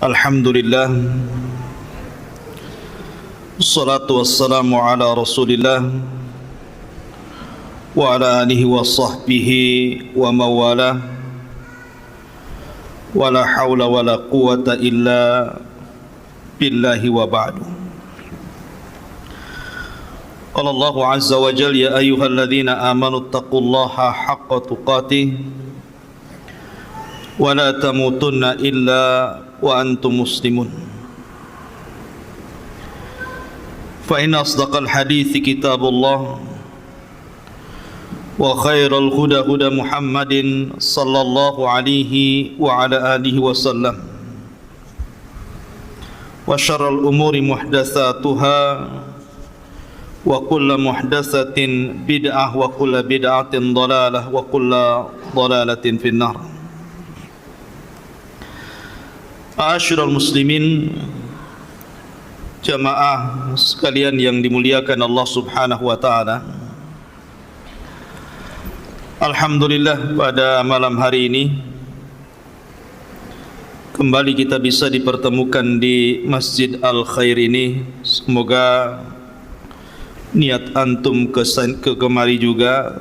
Alhamdulillah, wassalatu wassalamu ala rasulillah wa ala alihi wa sahbihi wa mawalah, wa la hawla wa la quwata illa billahi wa ba'du. Qala Allah azza wa jalla, ya ayyuhalladzina amanu taqullaha haqqa tuqatih wa la tamutunna illa wa antum muslimun. Fa inna asdaqal hadithi kitabullah wa khairal huda huda Muhammadin sallallahu alaihi wa ala alihi wa sallam, wa syarrul umuri muhdatsatuha wa kullu muhdatsatin bid'ah wa kullu bid'atin dhalalah wa kullu dhalalatin finnar. Ma'asyiral muslimin, jamaah sekalian yang dimuliakan Allah Subhanahu wa taala. Alhamdulillah, pada malam hari ini kembali kita bisa dipertemukan di Masjid Al-Khair ini. Semoga niat antum kemari juga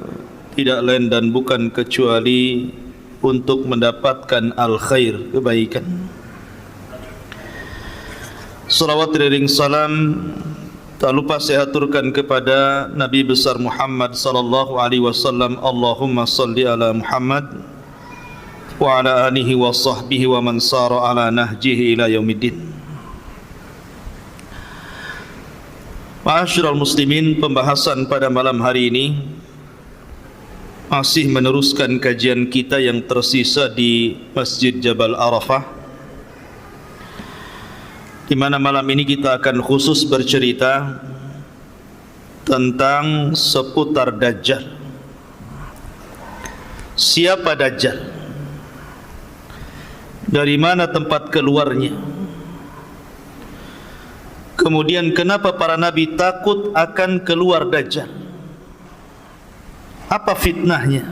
tidak lain dan bukan kecuali untuk mendapatkan al-khair, kebaikan. Salawat dan salam tak lupa saya aturkan kepada Nabi besar Muhammad sallallahu alaihi wasallam. Allahumma salli ala Muhammad wa ala alihi wa sahbihi wa man sara ala nahjihi ila yaumiddin. Ma'asyiral muslimin, pembahasan pada malam hari ini masih meneruskan kajian kita yang tersisa di Masjid Jabal Arafah, di mana malam ini kita akan khusus bercerita tentang seputar Dajjal. Siapa Dajjal? Dari mana tempat keluarnya? Kemudian kenapa para nabi takut akan keluar Dajjal? Apa fitnahnya?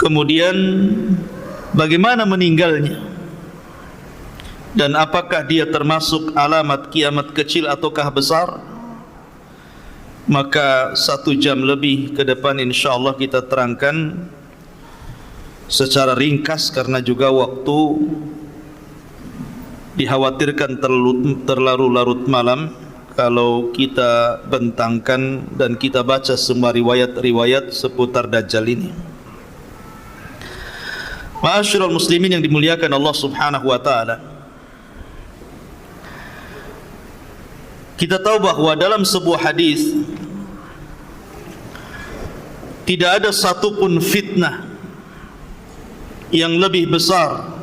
Kemudian bagaimana meninggalnya? Dan apakah dia termasuk alamat kiamat kecil ataukah besar? Maka 1 jam lebih ke depan insyaAllah kita terangkan secara ringkas, karena juga waktu dikhawatirkan terlalu larut malam kalau kita bentangkan dan kita baca semua riwayat-riwayat seputar Dajjal ini. Ma'asyiral muslimin yang dimuliakan Allah Subhanahu wa taala, kita tahu bahwa dalam sebuah hadis tidak ada satupun fitnah yang lebih besar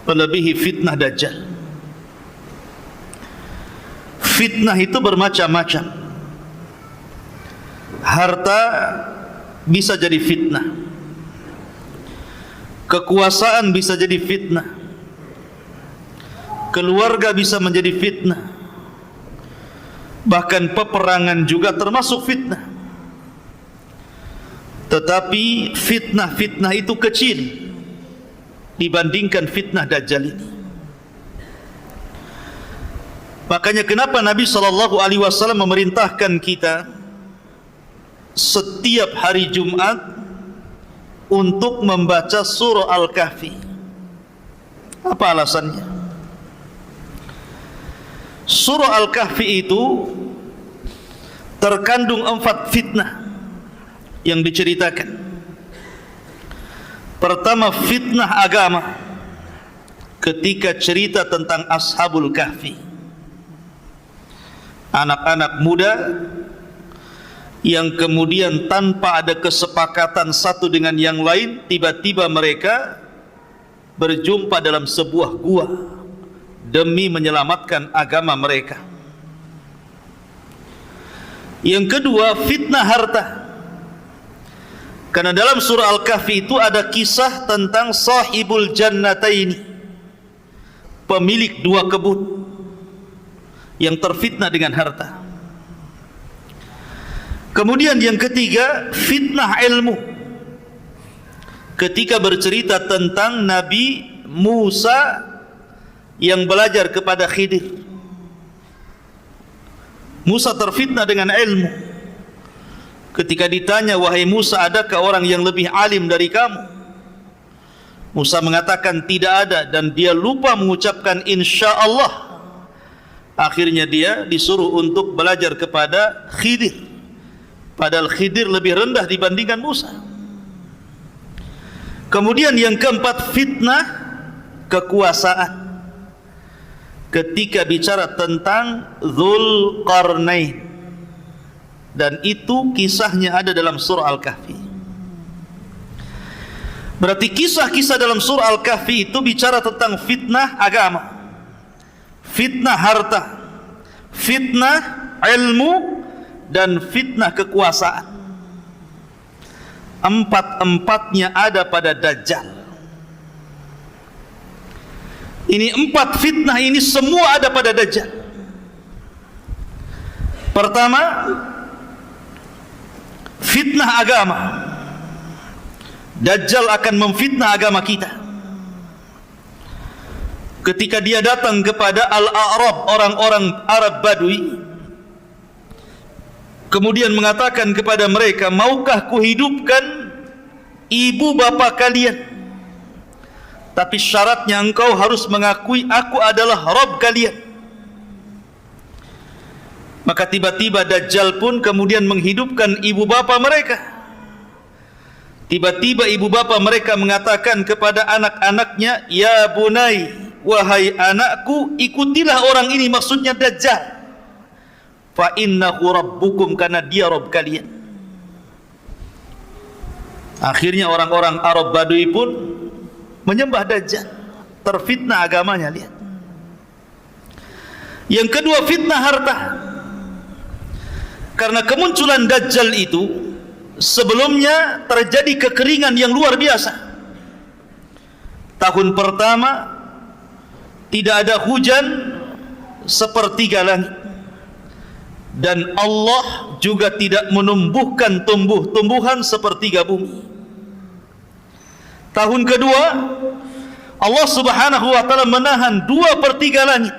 melebihi fitnah Dajjal. Fitnah itu bermacam-macam. Harta bisa jadi fitnah, kekuasaan bisa jadi fitnah, keluarga bisa menjadi fitnah, bahkan peperangan juga termasuk fitnah. Tetapi fitnah-fitnah itu kecil dibandingkan fitnah Dajjal ini. Makanya kenapa Nabi SAW memerintahkan kita setiap hari Jumat untuk membaca surah Al-Kahfi. Apa alasannya? Surah Al-Kahfi itu terkandung 4 fitnah yang diceritakan. Pertama, fitnah agama ketika cerita tentang Ashabul Kahfi, anak-anak muda yang kemudian tanpa ada kesepakatan satu dengan yang lain, tiba-tiba mereka berjumpa dalam sebuah gua demi menyelamatkan agama mereka. Yang kedua, fitnah harta. Karena dalam surah Al-Kahfi itu ada kisah tentang sahibul jannataini, pemilik 2 kebun yang terfitnah dengan harta. Kemudian yang ketiga, fitnah ilmu, ketika bercerita tentang Nabi Musa yang belajar kepada Khidir. Musa terfitnah dengan ilmu. Ketika ditanya, wahai Musa, adakah orang yang lebih alim dari kamu? Musa mengatakan tidak ada, dan dia lupa mengucapkan insya Allah. Akhirnya dia disuruh untuk belajar kepada Khidir, padahal Khidir lebih rendah dibandingkan Musa. Kemudian yang keempat, fitnah kekuasaan. Ketika bicara tentang Dzulqarnain, dan itu kisahnya ada dalam surah Al-Kahfi. Berarti kisah-kisah dalam surah Al-Kahfi itu bicara tentang fitnah agama, fitnah harta, fitnah ilmu, dan fitnah kekuasaan. Empat-empatnya ada pada Dajjal. Ini empat fitnah ini semua ada pada Dajjal. Pertama, fitnah agama. Dajjal akan memfitnah agama kita. Ketika dia datang kepada Al-A'rab, orang-orang Arab Badui, kemudian mengatakan kepada mereka, maukah kuhidupkan ibu bapa kalian? Tapi syaratnya engkau harus mengakui aku adalah Rabb kalian. Maka tiba-tiba Dajjal pun kemudian menghidupkan ibu bapa mereka. Tiba-tiba ibu bapa mereka mengatakan kepada anak-anaknya, ya bunai, wahai anakku, ikutilah orang ini, maksudnya Dajjal. Fa innahu rabbukum, karena dia Rabb kalian. Akhirnya orang-orang Arab Badui pun menyembah Dajjal, terfitnah agamanya. Lihat. Yang kedua, fitnah harta. Karena kemunculan Dajjal itu sebelumnya terjadi kekeringan yang luar biasa. Tahun pertama tidak ada hujan sepertiga langit, dan Allah juga tidak menumbuhkan tumbuh-tumbuhan sepertiga bumi. Tahun kedua, Allah Subhanahu wa ta'ala menahan 2/3 langit,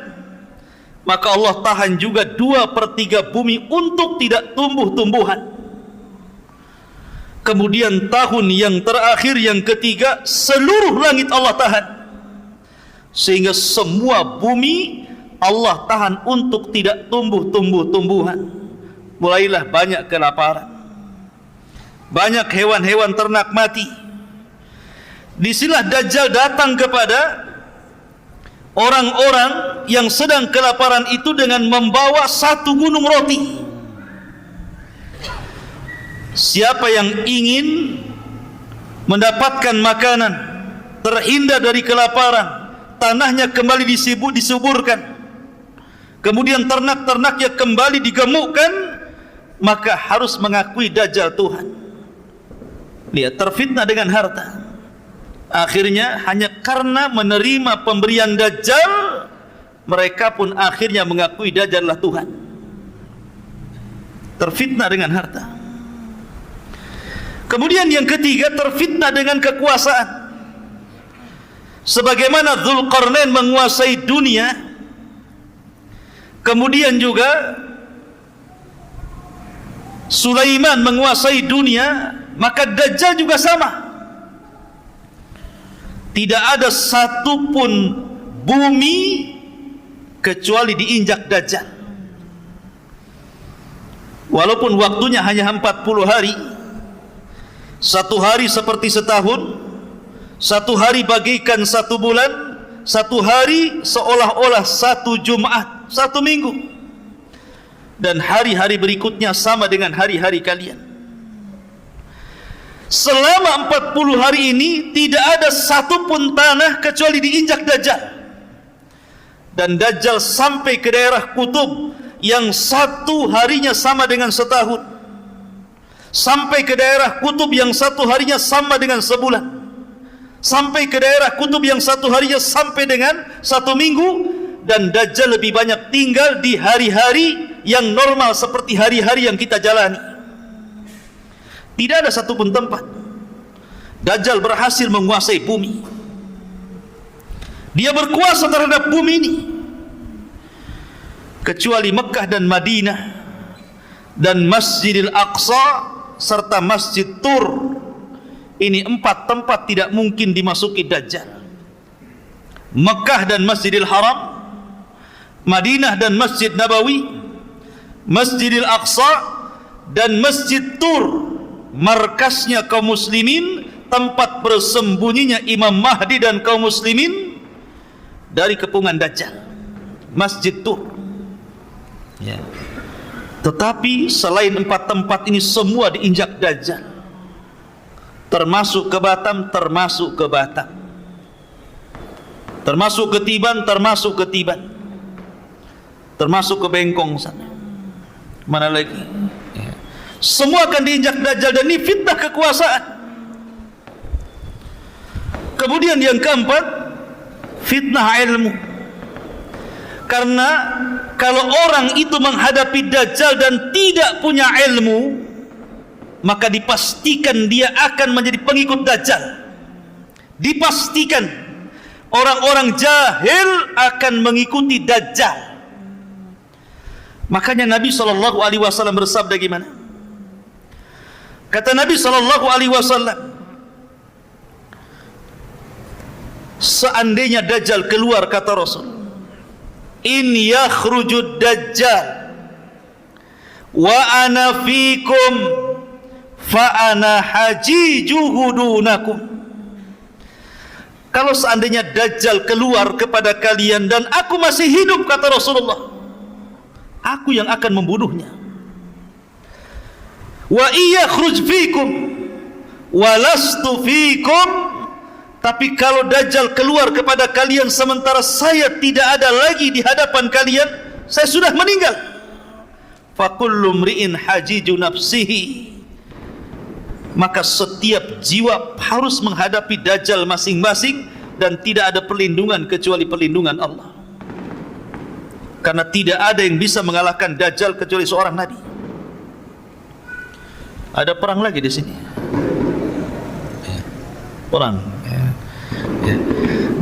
maka Allah tahan juga 2/3 bumi untuk tidak tumbuh-tumbuhan. Kemudian tahun yang terakhir, yang ketiga, seluruh langit Allah tahan, sehingga semua bumi Allah tahan untuk tidak tumbuh-tumbuhan. Mulailah banyak kelaparan, banyak hewan-hewan ternak mati. Disinilah Dajjal datang kepada orang-orang yang sedang kelaparan itu dengan membawa 1 gunung roti. Siapa yang ingin mendapatkan makanan, terhindar dari kelaparan, tanahnya kembali disuburkan, kemudian ternak-ternaknya kembali digemukkan, maka harus mengakui Dajjal Tuhan. Lihat, terfitnah dengan harta. Akhirnya hanya karena menerima pemberian Dajjal, mereka pun akhirnya mengakui Dajjal adalah Tuhan. Terfitnah dengan harta. Kemudian yang ketiga, terfitnah dengan kekuasaan. Sebagaimana Dzulqarnain menguasai dunia, kemudian juga Sulaiman menguasai dunia, maka Dajjal juga sama. Tidak ada satupun bumi kecuali diinjak Dajjal. Walaupun waktunya hanya 40 hari, 1 hari seperti setahun, 1 hari bagikan 1 bulan, 1 hari seolah-olah 1 Jumat, 1 minggu, dan hari-hari berikutnya sama dengan hari-hari kalian. Selama 40 hari ini tidak ada satupun tanah kecuali diinjak Dajjal. Dan Dajjal sampai ke daerah kutub yang 1 harinya sama dengan setahun, sampai ke daerah kutub yang 1 harinya sama dengan sebulan, sampai ke daerah kutub yang 1 harinya sampai dengan 1 minggu. Dan Dajjal lebih banyak tinggal di hari-hari yang normal seperti hari-hari yang kita jalani. Tidak ada satupun tempat Dajjal berhasil menguasai bumi. Dia berkuasa terhadap bumi ini, kecuali Mekah dan Madinah dan Masjidil Aqsa serta Masjid Tur. Ini 4 tempat tidak mungkin dimasuki Dajjal. Mekah dan Masjidil Haram, Madinah dan Masjid Nabawi, Masjidil Aqsa dan Masjid Tur, markasnya kaum muslimin, tempat bersembunyinya Imam Mahdi dan kaum muslimin dari kepungan Dajjal. Masjid Tur. Ya. Tetapi selain 4 tempat ini semua diinjak Dajjal, termasuk ke Batam, termasuk ke Batam, termasuk ke Tiban, termasuk ke Tiban, termasuk ke Bengkong sana. Mana lagi? Ya. Semua akan diinjak Dajjal, dan ini fitnah kekuasaan. Kemudian yang keempat, fitnah ilmu. Karena kalau orang itu menghadapi Dajjal dan tidak punya ilmu, maka dipastikan dia akan menjadi pengikut Dajjal. Dipastikan orang-orang jahil akan mengikuti Dajjal. Makanya Nabi SAW bersabda gimana? Kata Nabi SAW, seandainya Dajjal keluar, kata Rasul, in yakhrujud Dajjal wa ana fikum fa ana hajijuhu dunakum. Kalau seandainya Dajjal keluar kepada kalian dan aku masih hidup, kata Rasulullah, aku yang akan membunuhnya. Wa iyakhruj fikum wa lastu fikum, tapi kalau Dajjal keluar kepada kalian sementara saya tidak ada lagi di hadapan kalian, saya sudah meninggal, fakullu mri'in hajiju nafsihi, maka setiap jiwa harus menghadapi Dajjal masing-masing, dan tidak ada perlindungan kecuali perlindungan Allah. Karena tidak ada yang bisa mengalahkan Dajjal kecuali seorang Nabi. Ada perang lagi di sini. Perang. Ya.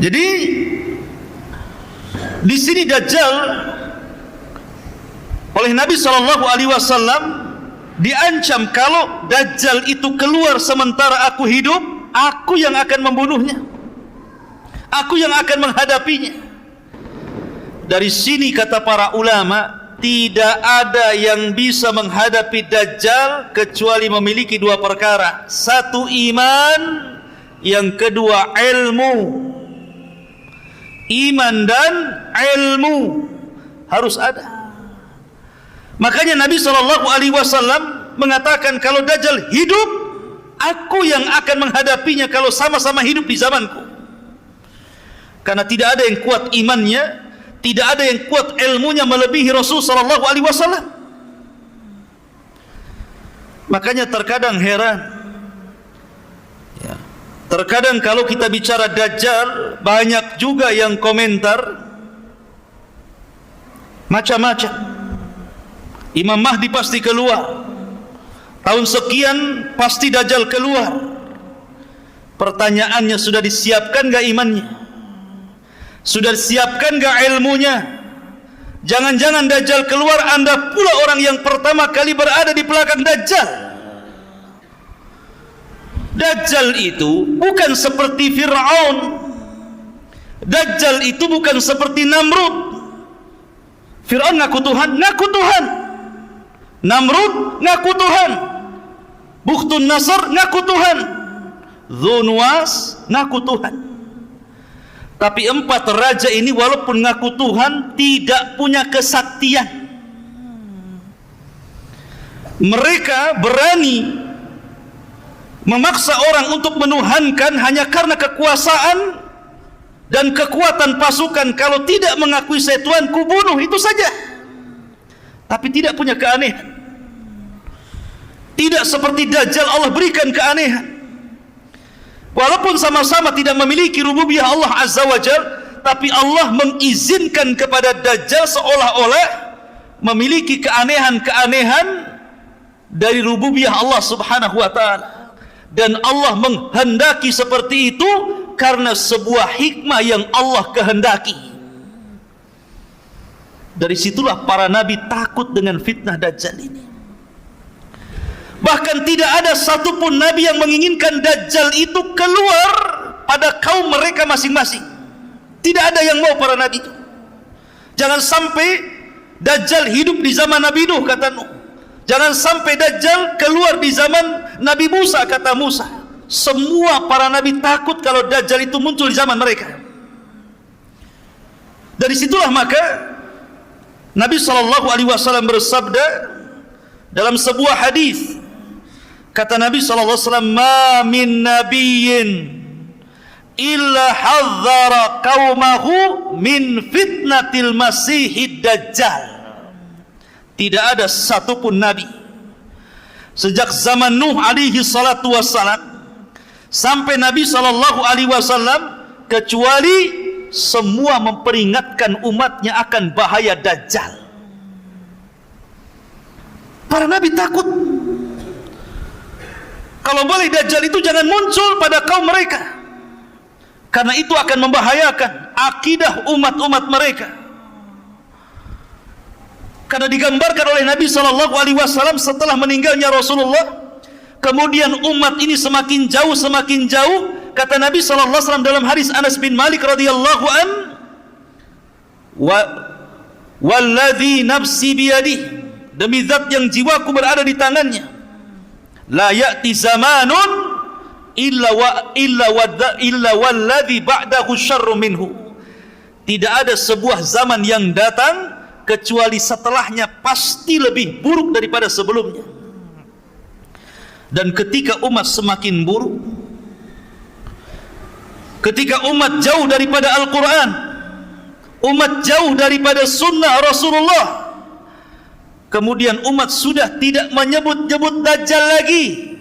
Jadi di sini Dajjal oleh Nabi SAW diancam, kalau Dajjal itu keluar sementara aku hidup, aku yang akan membunuhnya, aku yang akan menghadapinya. Dari sini kata para ulama, tidak ada yang bisa menghadapi Dajjal kecuali memiliki 2 perkara. 1, iman. Yang kedua, ilmu. Iman dan ilmu harus ada. Makanya Nabi SAW mengatakan, kalau Dajjal hidup, aku yang akan menghadapinya kalau sama-sama hidup di zamanku. Karena tidak ada yang kuat imannya, tidak ada yang kuat ilmunya melebihi Rasul SAW. Makanya terkadang heran, terkadang kalau kita bicara Dajjal, banyak juga yang komentar macam-macam. Imam Mahdi pasti keluar, tahun sekian pasti Dajjal keluar. Pertanyaannya, sudah disiapkan gak imannya? Sudah disiapkan gak ilmunya? Jangan-jangan Dajjal keluar, anda pula orang yang pertama kali berada di belakang Dajjal. Dajjal itu bukan seperti Fir'aun. Dajjal itu bukan seperti Namrud. Fir'aun ngaku Tuhan, ngaku Tuhan. Namrud ngaku Tuhan. Bukhtun Nasr ngaku Tuhan. Dzunwas ngaku Tuhan. Tapi 4 raja ini walaupun ngaku Tuhan, tidak punya kesaktian. Mereka berani memaksa orang untuk menuhankan hanya karena kekuasaan dan kekuatan pasukan. Kalau tidak mengakui saya Tuhan, ku bunuh, itu saja. Tapi tidak punya keanehan. Tidak seperti Dajjal, Allah berikan keanehan. Walaupun sama-sama tidak memiliki rububiyah Allah Azza wa Jal, tapi Allah mengizinkan kepada Dajjal seolah-olah memiliki keanehan-keanehan dari rububiyah Allah Subhanahu wa ta'ala. Dan Allah menghendaki seperti itu karena sebuah hikmah yang Allah kehendaki. Dari situlah para nabi takut dengan fitnah Dajjal ini. Bahkan tidak ada satupun nabi yang menginginkan Dajjal itu keluar pada kaum mereka masing-masing. Tidak ada yang mau para nabi itu. Jangan sampai Dajjal hidup di zaman Nabi Nuh, kata Nuh. Jangan sampai Dajjal keluar di zaman Nabi Musa, kata Musa. Semua para nabi takut kalau Dajjal itu muncul di zaman mereka. Dari situlah maka Nabi SAW bersabda dalam sebuah hadis, kata Nabi SAW, "Ma min nabiyyin illa hadzara qaumahu min fitnatil masihid dajjal." Tidak ada satupun nabi sejak zaman Nuh alaihi salatu wassalam sampai Nabi SAW kecuali semua memperingatkan umatnya akan bahaya Dajjal. Para nabi takut kalau boleh Dajjal itu jangan muncul pada kaum mereka, karena itu akan membahayakan akidah umat-umat mereka. Karena digambarkan oleh Nabi SAW setelah meninggalnya Rasulullah, kemudian umat ini semakin jauh, kata Nabi SAW dalam hadis Anas bin Malik radhiyallahu an, walladzi nafsi biyadihi, demi zat yang jiwaku berada di tangannya, la ya'ti zamanun illa walladzi ba'dahu syarrun minhu. Tidak ada sebuah zaman yang datang kecuali setelahnya pasti lebih buruk daripada sebelumnya. Dan ketika umat semakin buruk, ketika umat jauh daripada Al-Quran, umat jauh daripada sunnah Rasulullah, kemudian umat sudah tidak menyebut-nyebut Dajjal lagi.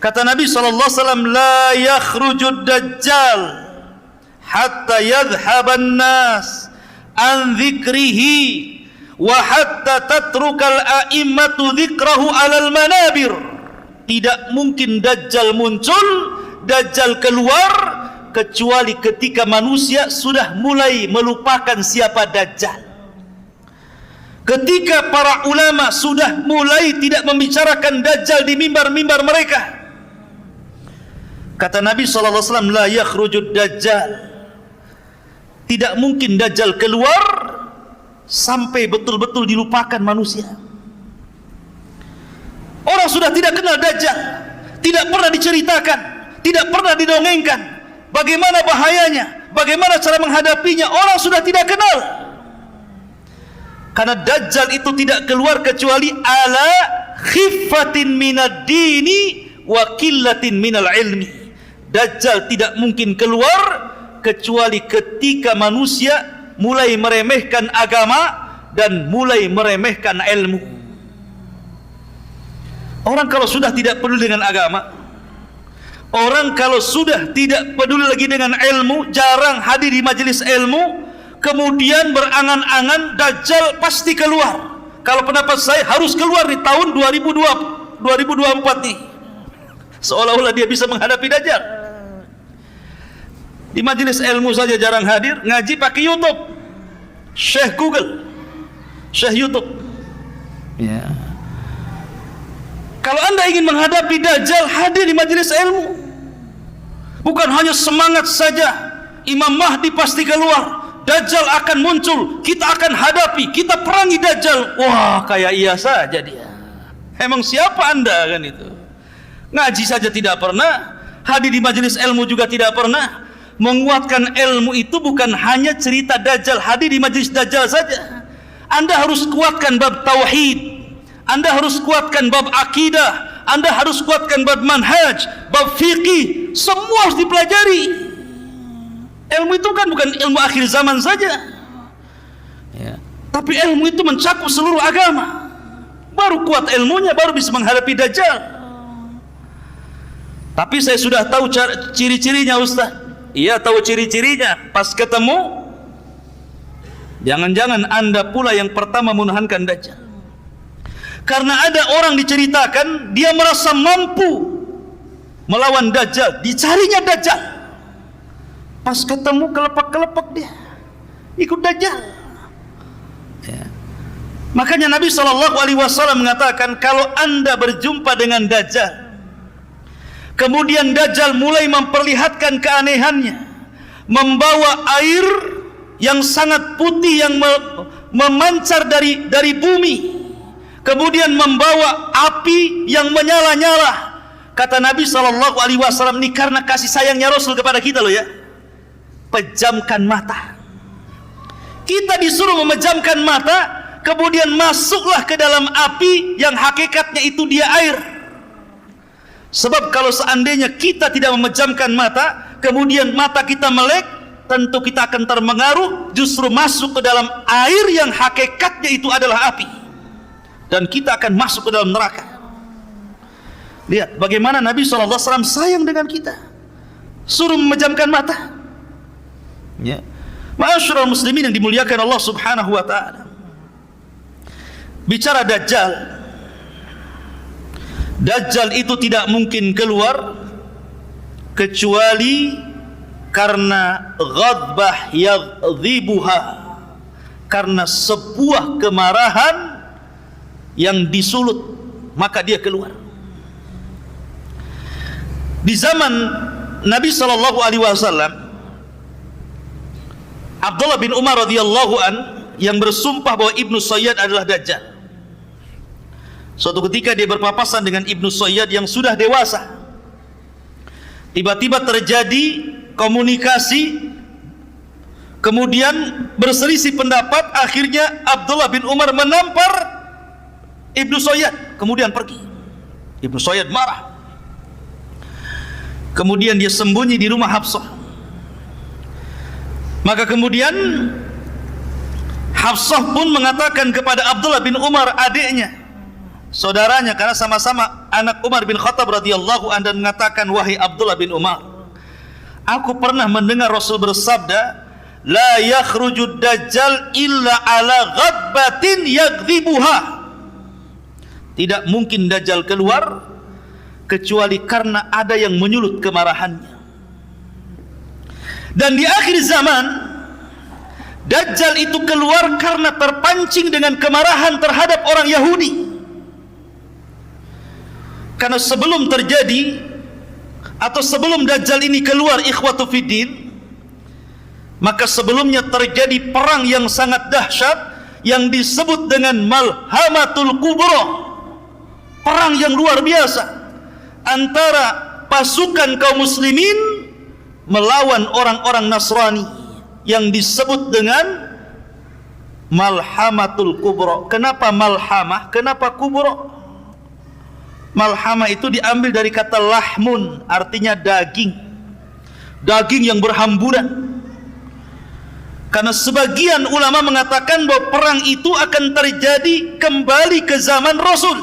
Kata Nabi SAW, la yakhrujud Dajjal hatta yadhhaban nas an dzikrihi wa hatta tatrukal a'immatu dzikrahu alal manabir. Tidak mungkin Dajjal muncul, Dajjal keluar, kecuali ketika manusia sudah mulai melupakan siapa Dajjal. Ketika para ulama sudah mulai tidak membicarakan Dajjal di mimbar-mimbar mereka. Kata Nabi SAW, la yakhrujud Dajjal. Tidak mungkin Dajjal keluar sampai betul-betul dilupakan manusia. Orang sudah tidak kenal Dajjal, tidak pernah diceritakan, tidak pernah didongengkan bagaimana bahayanya, bagaimana cara menghadapinya. Orang sudah tidak kenal. Karena Dajjal itu tidak keluar kecuali ala khiffatin minad dini wa qillatin minal ilmi. Dajjal tidak mungkin keluar kecuali ketika manusia mulai meremehkan agama dan mulai meremehkan ilmu. Orang kalau sudah tidak peduli dengan agama, orang kalau sudah tidak peduli lagi dengan ilmu, jarang hadir di majelis ilmu, kemudian berangan-angan Dajjal pasti keluar. Kalau pendapat saya harus keluar di tahun 2024 nih. Seolah-olah dia bisa menghadapi Dajjal. Di majelis ilmu saja jarang hadir, ngaji pakai YouTube, Syekh Google, Syekh YouTube. Ya. Kalau anda ingin menghadapi Dajjal, hadir di majelis ilmu. Bukan hanya semangat saja, Imam Mahdi pasti keluar, Dajjal akan muncul, kita akan hadapi, kita perangi Dajjal. Wah, kayak iya saja dia. Emang siapa anda kan itu? Ngaji saja tidak pernah, hadir di majelis ilmu juga tidak pernah. Menguatkan ilmu itu bukan hanya cerita Dajjal, hadir di majelis Dajjal saja. Anda harus kuatkan bab tauhid, Anda harus kuatkan bab akidah, Anda harus kuatkan bab manhaj, bab fiqih, semua harus dipelajari. Ilmu itu kan bukan ilmu akhir zaman saja ya. Tapi ilmu itu mencakup seluruh agama. Baru kuat ilmunya, baru bisa menghadapi Dajjal. Tapi saya sudah tahu ciri-cirinya Ustaz. Iya, tahu ciri-cirinya. Pas ketemu, jangan-jangan anda pula yang pertama menuhankan Dajjal. Karena ada orang diceritakan dia merasa mampu melawan Dajjal, dicarinya Dajjal. Pas ketemu kelepak-kelepak dia ikut Dajjal. Ya. Makanya Nabi SAW mengatakan, kalau anda berjumpa dengan Dajjal, kemudian Dajjal mulai memperlihatkan keanehannya, membawa air yang sangat putih yang memancar dari bumi, kemudian membawa api yang menyala-nyala. Kata Nabi SAW, ini karena kasih sayangnya Rasul kepada kita loh ya. Pejamkan mata. Kita disuruh memejamkan mata, kemudian masuklah ke dalam api yang hakikatnya itu dia air. Sebab kalau seandainya kita tidak memejamkan mata, kemudian mata kita melek, tentu kita akan termengaruh, justru masuk ke dalam air yang hakikatnya itu adalah api, dan kita akan masuk ke dalam neraka. Lihat bagaimana Nabi SAW sayang dengan kita, suruh memejamkan mata. Ya. Ma'asyiral muslimin yang dimuliakan Allah Subhanahu wa taala. Bicara Dajjal, Dajjal itu tidak mungkin keluar kecuali karena ghadbah yaghdhibuha, karena sebuah kemarahan yang disulut, maka dia keluar. Di zaman Nabi SAW, Abdullah bin Umar radhiyallahu an yang bersumpah bahwa Ibnu Sayyad adalah Dajjal. Suatu ketika dia berpapasan dengan Ibnu Sayyad yang sudah dewasa. Tiba-tiba terjadi komunikasi, kemudian berselisih pendapat. Akhirnya Abdullah bin Umar menampar Ibnu Sayyad, kemudian pergi. Ibnu Sayyad marah. Kemudian dia sembunyi di rumah Hafsah. Maka kemudian Hafsah pun mengatakan kepada Abdullah bin Umar, adiknya, saudaranya, karena sama-sama anak Umar bin Khattab radhiyallahu anhu, dan mengatakan, wahai Abdullah bin Umar, aku pernah mendengar Rasul bersabda, la yakhrujud dajjal illa ala ghadbatin yaghdhibuha. Tidak mungkin Dajjal keluar kecuali karena ada yang menyulut kemarahannya. Dan di akhir zaman Dajjal itu keluar karena terpancing dengan kemarahan terhadap orang Yahudi. Karena sebelum terjadi atau sebelum Dajjal ini keluar, ikhwatu fiddin, maka sebelumnya terjadi perang yang sangat dahsyat yang disebut dengan Malhamatul Kubra, perang yang luar biasa antara pasukan kaum muslimin melawan orang-orang Nasrani yang disebut dengan Malhamatul Kubra. Kenapa Malhamah? Kenapa Kubra? Malhamah itu diambil dari kata lahmun, artinya daging, daging yang berhamburan. Karena sebagian ulama mengatakan bahwa perang itu akan terjadi kembali ke zaman Rasul,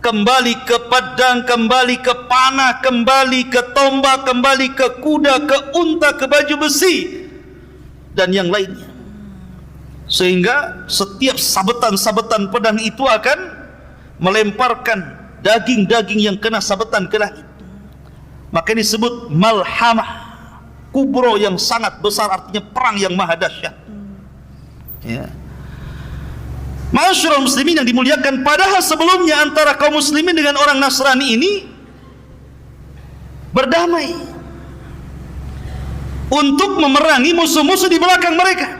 kembali ke pedang, kembali ke panah, kembali ke tombak, kembali ke kuda, ke unta, ke baju besi, dan yang lainnya. Sehingga setiap sabetan-sabetan pedang itu akan melemparkan daging-daging yang kena sabetan ke langit. Maka ini disebut Malhamah Kubro, yang sangat besar, artinya perang yang maha dahsyat. Ya. Ma'asyiral muslimin yang dimuliakan, padahal sebelumnya antara kaum muslimin dengan orang Nasrani ini berdamai untuk memerangi musuh-musuh di belakang mereka.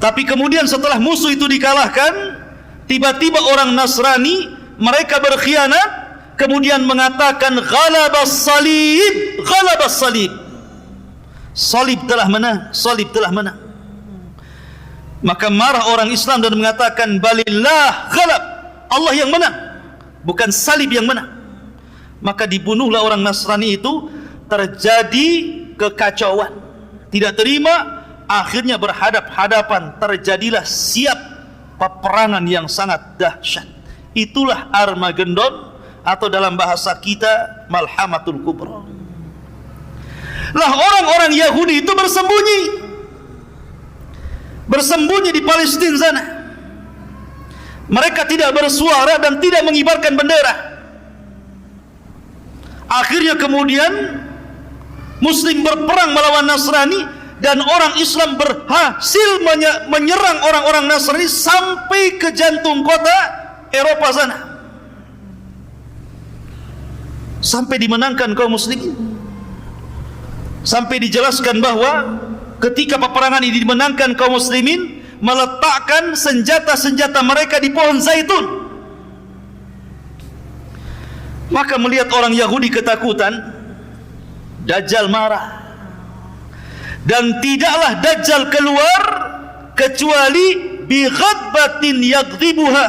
Tapi kemudian setelah musuh itu dikalahkan, tiba-tiba orang Nasrani mereka berkhianat, kemudian mengatakan ghalabas salib, ghalabas salib, salib telah menang, salib telah menang. Maka marah orang Islam dan mengatakan balillah ghalab, Allah yang menang, bukan salib yang menang. Maka dibunuhlah orang Nasrani itu. Terjadi kekacauan, tidak terima, akhirnya berhadap-hadapan, terjadilah siap peperangan yang sangat dahsyat. Itulah Armageddon, atau dalam bahasa kita Malhamatul Kubra. Lah orang-orang Yahudi itu bersembunyi di Palestina sana. Mereka tidak bersuara dan tidak mengibarkan bendera. Akhirnya kemudian Muslim berperang melawan Nasrani, dan orang Islam berhasil menyerang orang-orang Nasrani sampai ke jantung kota Eropa sana, sampai dimenangkan kaum muslimin. Sampai dijelaskan bahwa ketika peperangan ini dimenangkan, kaum muslimin meletakkan senjata-senjata mereka di pohon zaitun. Maka melihat orang Yahudi ketakutan, Dajjal marah. Dan tidaklah Dajjal keluar kecuali bi ghadbatin yaghdibuha,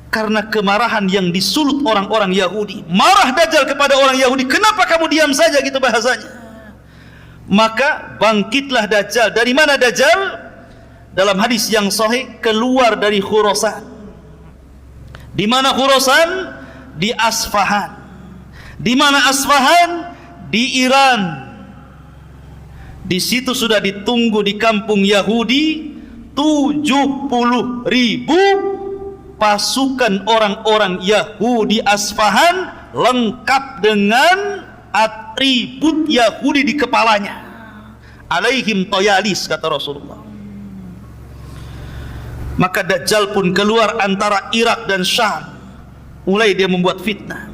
karena kemarahan yang disulut orang-orang Yahudi. Marah Dajjal kepada orang Yahudi, kenapa kamu diam saja, gitu bahasanya. Maka bangkitlah Dajjal. Dari mana Dajjal? Dalam hadis yang sahih, keluar dari Khurasan. Di mana Khurasan? Di Asfahan. Di mana Asfahan? Di Iran. Di situ sudah ditunggu di kampung Yahudi 70.000 pasukan orang-orang Yahudi Asfahan, lengkap dengan atribut Yahudi di kepalanya. Alaihim toyalis, kata Rasulullah. Maka Dajjal pun keluar antara Irak dan Syam. Mulai dia membuat fitnah.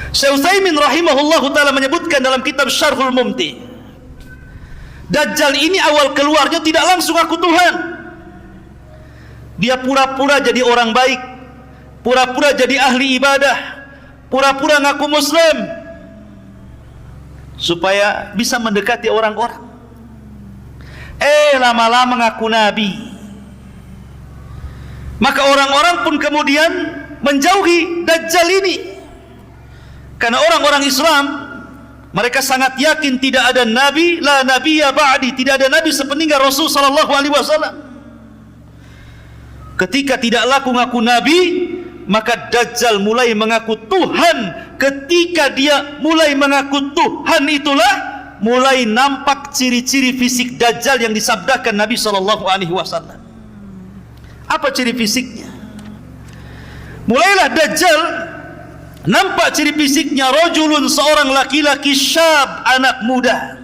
Syekh Utsaimin rahimahullahu ta'ala menyebutkan dalam kitab Syarhul Mumti, Dajjal ini awal keluarnya tidak langsung aku Tuhan. Dia pura-pura jadi orang baik, pura-pura jadi ahli ibadah, pura-pura ngaku Muslim, supaya bisa mendekati orang-orang. Lama-lama ngaku Nabi. Maka orang-orang pun kemudian menjauhi Dajjal ini, karena orang-orang Islam mereka sangat yakin tidak ada nabi, la nabiyya ba'di, tidak ada nabi sepeninggal Rasul sallallahu alaihi wasallam. Ketika tidak laku ngaku nabi, maka Dajjal mulai mengaku Tuhan. Ketika dia mulai mengaku Tuhan, itulah mulai nampak ciri-ciri fisik Dajjal yang disabdakan Nabi sallallahu alaihi wasallam. Apa ciri fisiknya? Mulailah Dajjal nampak ciri fisiknya, rajulun, seorang laki-laki, syab, anak muda,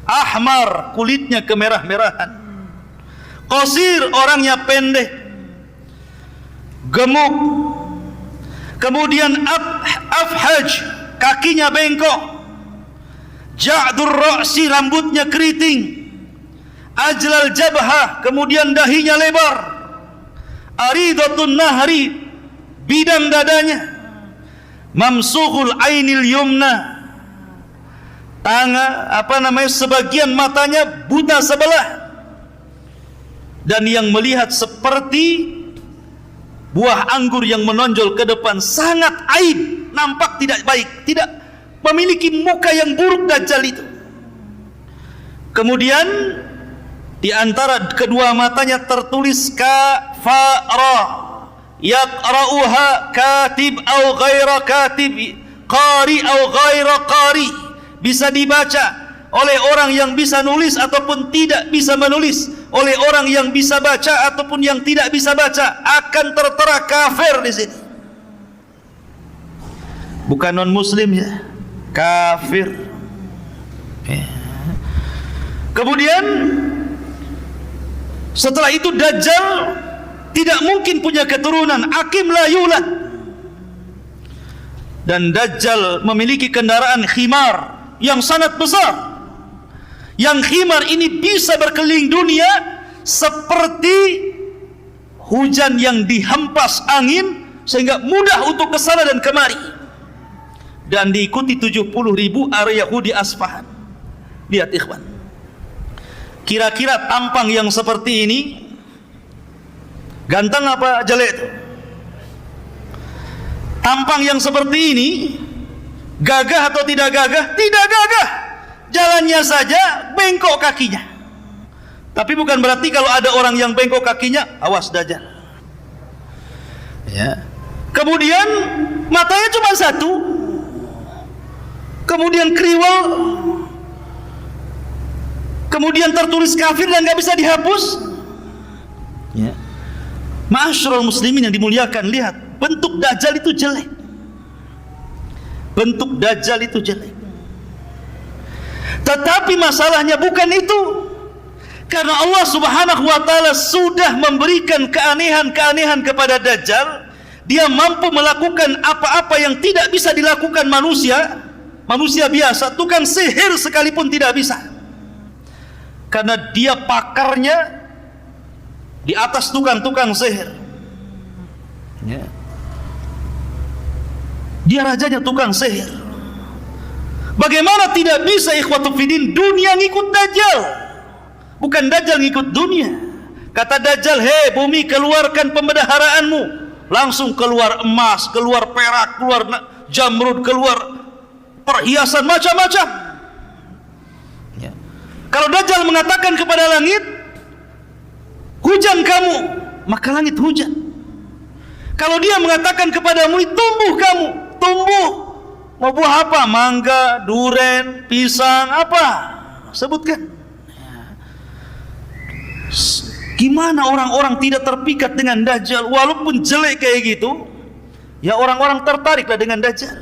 ahmar, kulitnya kemerah-merahan, qasir, orangnya pendek, gemuk, kemudian afhaj, kakinya bengkok, ja'dur ra'si, rambutnya keriting, ajlal jabhah, kemudian dahinya lebar, aridatun nahri, bidang dadanya, mamsuhul ainil yumna, sebagian matanya buta sebelah, dan yang melihat seperti buah anggur yang menonjol ke depan, sangat aib, nampak tidak baik, tidak memiliki muka yang buruk Dajjal itu. Kemudian di antara kedua matanya tertulis kafara, yaqra'uha katib au ghaira katib, qari au ghaira qari, bisa dibaca oleh orang yang bisa nulis ataupun tidak bisa menulis, oleh orang yang bisa baca ataupun yang tidak bisa baca, akan tertera kafir di sini. Bukan non muslim ya, kafir. Kemudian setelah itu Dajjal tidak mungkin punya keturunan, akim la yulad. Dan Dajjal memiliki kendaraan khimar yang sangat besar. Yang khimar ini bisa berkeliling dunia seperti hujan yang dihempas angin, sehingga mudah untuk kesana dan kemari. Dan diikuti 70.000 area Yahudi Asfahan. Lihat ikhwan, kira-kira tampang yang seperti ini ganteng apa jelek itu? Tampang yang seperti ini gagah atau tidak gagah? Tidak gagah. Jalannya saja bengkok kakinya. Tapi bukan berarti kalau ada orang yang bengkok kakinya, awas Dajjal. Ya. Kemudian matanya cuma satu. Kemudian kriwel. Kemudian tertulis kafir dan nggak bisa dihapus. Ya. Ma'asyiral muslimin yang dimuliakan, lihat bentuk Dajjal itu jelek. bentuk Dajjal itu jelek. Tetapi masalahnya bukan itu. Karena Allah Subhanahu wa ta'ala sudah memberikan keanehan-keanehan kepada Dajjal. Dia mampu melakukan apa-apa yang tidak bisa dilakukan manusia biasa. Tukang sihir sekalipun tidak bisa. Karena dia pakarnya di atas tukang-tukang sihir. Ya. Dia rajanya tukang sihir. Bagaimana tidak bisa ikhwatu fiddin dunia ngikut Dajjal? Bukan Dajjal ngikut dunia. Kata Dajjal, "Hei bumi, keluarkan pembendaharaanmu." Langsung keluar emas, keluar perak, keluar jamrud, keluar perhiasan macam-macam. Ya. Kalau Dajjal mengatakan kepada langit, "Hujan kamu," maka langit hujan. Kalau dia mengatakan kepadamu, "Tumbuh kamu," tumbuh. Mau buah apa? Mangga, duren, pisang, apa? Sebutkan. Gimana orang-orang tidak terpikat dengan Dajjal? Walaupun jelek kayak gitu, ya orang-orang tertariklah dengan Dajjal.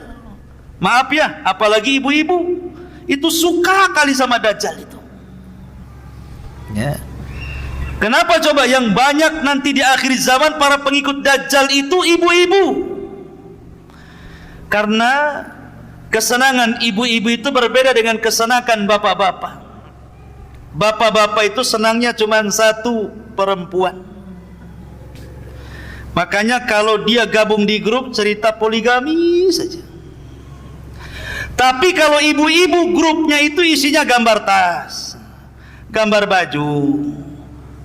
Maaf ya, apalagi ibu-ibu, itu suka kali sama Dajjal itu. Ya. Kenapa coba yang banyak nanti di akhir zaman para pengikut Dajjal itu ibu-ibu? Karena kesenangan ibu-ibu itu berbeda dengan kesenangan bapak-bapak. Bapak-bapak itu senangnya cuma satu, perempuan. Makanya kalau dia gabung di grup cerita poligami saja. Tapi kalau ibu-ibu grupnya itu isinya gambar tas, gambar baju,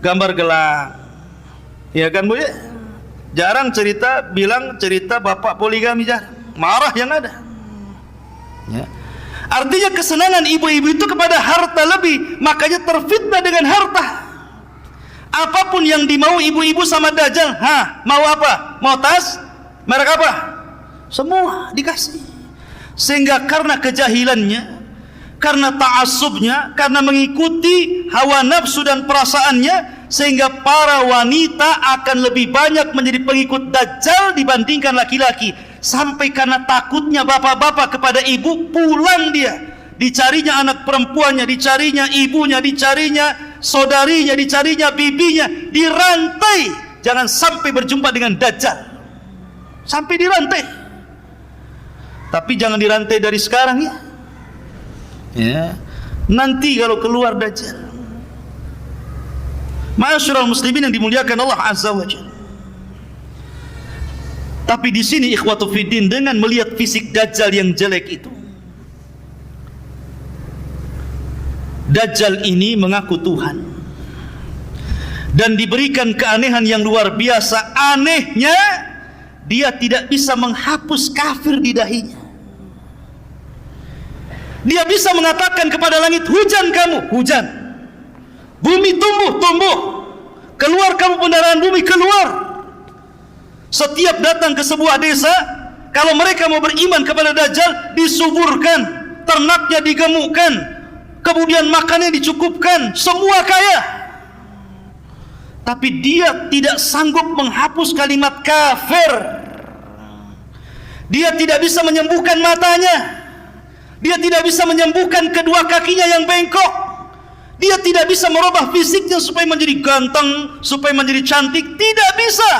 gambar gelang. Ya kan Bu ya? Jarang bilang cerita bapak poligami, jarang. Marah yang ada. Ya. Artinya kesenangan ibu-ibu itu kepada harta lebih, makanya terfitnah dengan harta. Apapun yang dimau ibu-ibu sama Dajjal, mau apa? Mau tas? Merek apa? Semua dikasih. Sehingga karena kejahilannya, karena ta'assubnya, karena mengikuti hawa nafsu dan perasaannya, sehingga para wanita akan lebih banyak menjadi pengikut Dajjal dibandingkan laki-laki. Sampai karena takutnya bapak-bapak kepada ibu, pulang dia, dicarinya anak perempuannya, dicarinya ibunya, dicarinya saudarinya, dicarinya bibinya, dirantai, jangan sampai berjumpa dengan Dajjal, sampai dirantai. Tapi jangan dirantai dari sekarang ya. Ya, nanti kalau keluar Dajjal. Ma'asyiral muslimin yang dimuliakan Allah Azza wa Jalla. Tapi di sini ikhwatu fiddin, dengan melihat fisik Dajjal yang jelek itu, Dajjal ini mengaku Tuhan dan diberikan keanehan yang luar biasa. Anehnya, dia tidak bisa menghapus kafir di dahinya. Dia bisa mengatakan kepada langit, "Hujan kamu," hujan. Bumi tumbuh, tumbuh. Keluar kamu pendaraan bumi, keluar. Setiap datang ke sebuah desa, kalau mereka mau beriman kepada Dajjal, disuburkan, ternaknya digemukkan, kemudian makannya dicukupkan, semua kaya. Tapi dia tidak sanggup menghapus kalimat kafir. Dia tidak bisa menyembuhkan matanya. Dia tidak bisa menyembuhkan kedua kakinya yang bengkok. Dia tidak bisa merubah fisiknya supaya menjadi ganteng, supaya menjadi cantik. Tidak bisa.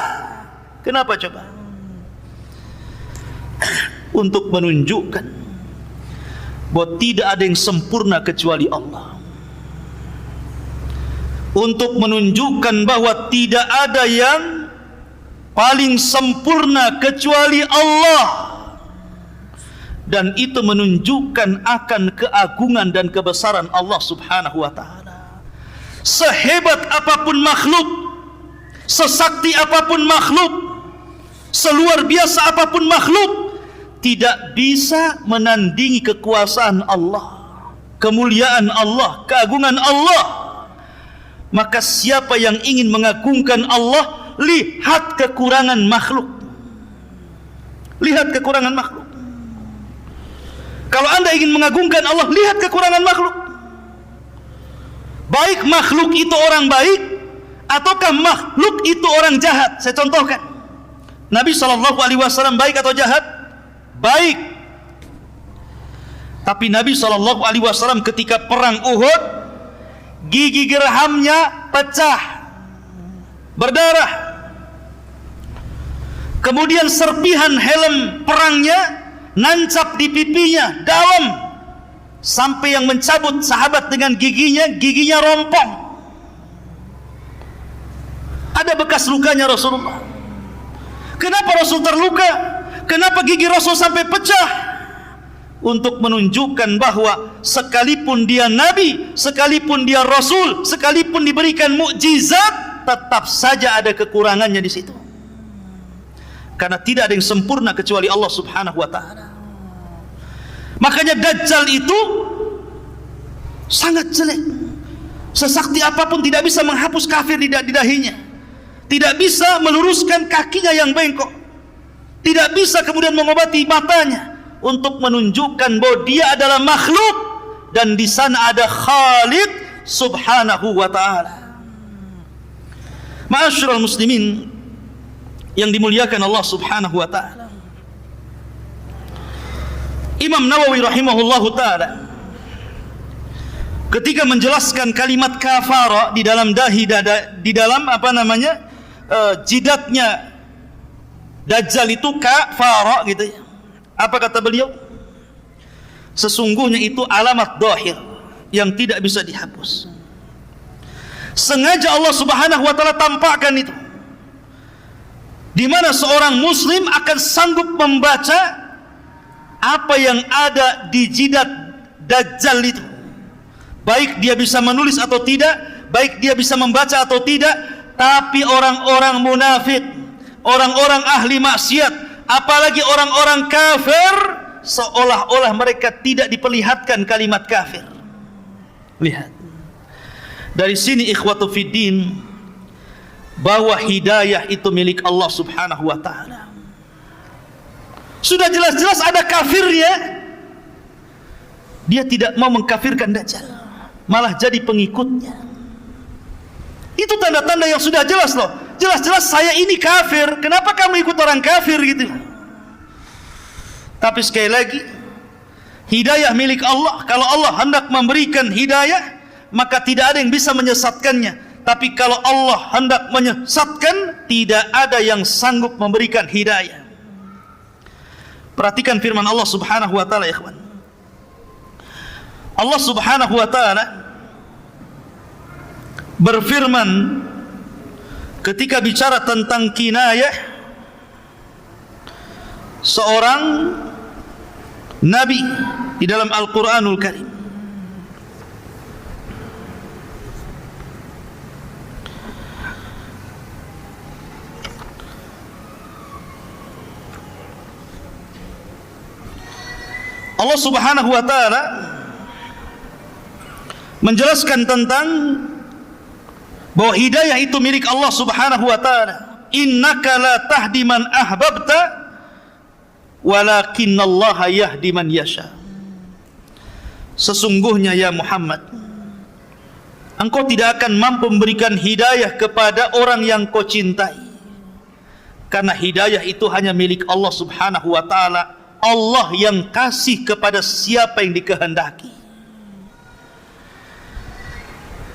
Kenapa coba? Untuk menunjukkan bahwa tidak ada yang sempurna kecuali Allah. Untuk menunjukkan bahwa tidak ada yang paling sempurna kecuali Allah. Dan itu menunjukkan akan keagungan dan kebesaran Allah Subhanahu wa ta'ala. Sehebat apapun makhluk, sesakti apapun makhluk, seluar biasa apapun makhluk, tidak bisa menandingi kekuasaan Allah, kemuliaan Allah, keagungan Allah. Maka siapa yang ingin mengagungkan Allah, lihat kekurangan makhluk. Lihat kekurangan makhluk. Kalau anda ingin mengagungkan Allah, lihat kekurangan makhluk. Baik makhluk itu orang baik, ataukah makhluk itu orang jahat? Saya contohkan. Nabi SAW baik atau jahat? Baik. Tapi Nabi SAW ketika perang Uhud, gigi gerhamnya pecah, berdarah. Kemudian serpihan helm perangnya nancap di pipinya dalam, sampai yang mencabut sahabat dengan giginya rompong. Ada bekas lukanya Rasulullah. Kenapa Rasul terluka? Kenapa gigi Rasul sampai pecah? Untuk menunjukkan bahwa sekalipun dia Nabi, sekalipun dia Rasul, sekalipun diberikan mukjizat, tetap saja ada kekurangannya di situ. Karena tidak ada yang sempurna kecuali Allah Subhanahu wa taala. Makanya Dajjal itu sangat jelek. Sesakti apapun tidak bisa menghapus kafir di dahinya. Tidak bisa meluruskan kakinya yang bengkok. Tidak bisa kemudian mengobati matanya, untuk menunjukkan bahwa dia adalah makhluk dan di sana ada Khaliq Subhanahu wa taala. Ma'asyiral muslimin yang dimuliakan Allah Subhanahu wa taala. Imam Nawawi rahimahullahu taala ketika menjelaskan kalimat kafara di dalam di dalam jidatnya Dajjal itu kafara gitu ya. Apa kata beliau? Sesungguhnya itu alamat dhahir yang tidak bisa dihapus. Sengaja Allah Subhanahu wa taala tampakkan itu, di mana seorang muslim akan sanggup membaca apa yang ada di jidat Dajjal itu. Baik dia bisa menulis atau tidak, baik dia bisa membaca atau tidak, tapi orang-orang munafik, orang-orang ahli maksiat, apalagi orang-orang kafir, seolah-olah mereka tidak diperlihatkan kalimat kafir. Lihat, dari sini ikhwatu fiddin, bahwa hidayah itu milik Allah Subhanahu wa taala. Sudah jelas-jelas ada kafirnya, dia tidak mau mengkafirkan Dajjal, malah jadi pengikutnya. Itu tanda-tanda yang sudah jelas loh. Jelas-jelas saya ini kafir, kenapa kamu ikut orang kafir gitu? Tapi sekali lagi, hidayah milik Allah. Kalau Allah hendak memberikan hidayah, maka tidak ada yang bisa menyesatkannya. Tapi kalau Allah hendak menyesatkan, tidak ada yang sanggup memberikan hidayah. Perhatikan firman Allah Subhanahu wa taala, ikhwan. Allah Subhanahu wa taala berfirman ketika bicara tentang kinayah seorang nabi di dalam Al-Qur'anul Karim. Allah Subhanahu wa taala menjelaskan tentang bahwa hidayah itu milik Allah Subhanahu wa taala. Innaka la tahdi man ahbabta walakinallaha yahdi man yasha. Sesungguhnya ya Muhammad, engkau tidak akan mampu memberikan hidayah kepada orang yang kau cintai, karena hidayah itu hanya milik Allah Subhanahu wa taala. Allah yang kasih kepada siapa yang dikehendaki.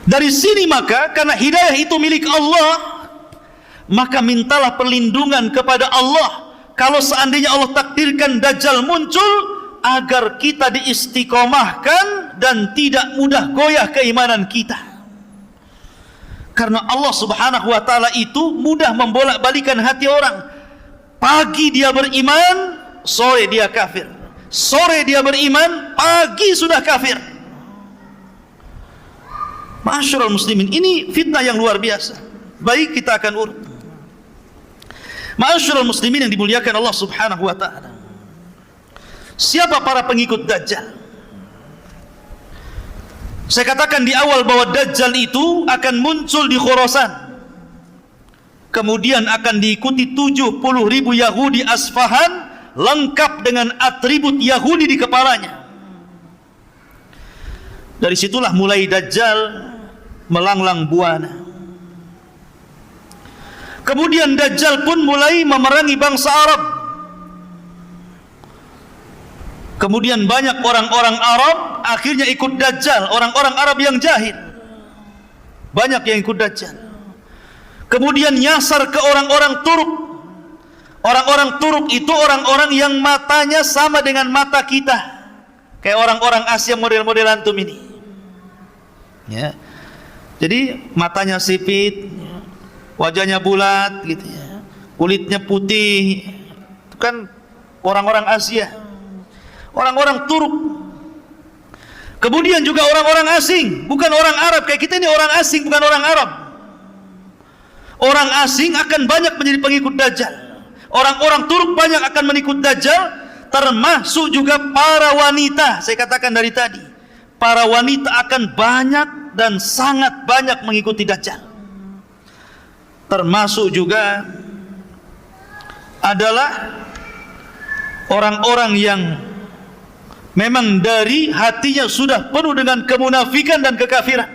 Dari sini maka, karena hidayah itu milik Allah, maka mintalah perlindungan kepada Allah. Kalau seandainya Allah takdirkan Dajjal muncul, agar kita diistiqomahkan dan tidak mudah goyah keimanan kita. Karena Allah Subhanahu wa taala itu mudah membolak-balikan hati orang. Pagi dia beriman, sore dia kafir. Sore dia beriman, pagi sudah kafir. Ma'asyiral muslimin, ini fitnah yang luar biasa. Baik, kita akan urut. Ma'asyiral muslimin yang dimuliakan Allah Subhanahu wa taala. Siapa para pengikut Dajjal? Saya katakan di awal bahwa Dajjal itu akan muncul di Khurasan. Kemudian akan diikuti 70.000 Yahudi Asfahan, lengkap dengan atribut Yahudi di kepalanya. Dari situlah mulai Dajjal melanglang buana. Kemudian Dajjal pun mulai memerangi bangsa Arab. Kemudian banyak orang-orang Arab akhirnya ikut Dajjal, orang-orang Arab yang jahil. Banyak yang ikut Dajjal. Kemudian nyasar ke orang-orang Turk. Orang-orang Turk itu orang-orang yang matanya sama dengan mata kita. Kayak orang-orang Asia model-model antum ini. Ya. Jadi matanya sipit, wajahnya bulat gitu ya. Kulitnya putih. Itu kan orang-orang Asia. Orang-orang Turk. Kemudian juga orang-orang asing, bukan orang Arab. Kayak kita ini orang asing, bukan orang Arab. Orang asing akan banyak menjadi pengikut Dajjal. Orang-orang Turk banyak akan mengikut Dajjal, termasuk juga para wanita. Saya katakan dari tadi, para wanita akan banyak dan sangat banyak mengikuti Dajjal. Termasuk juga adalah orang-orang yang memang dari hatinya sudah penuh dengan kemunafikan dan kekafiran,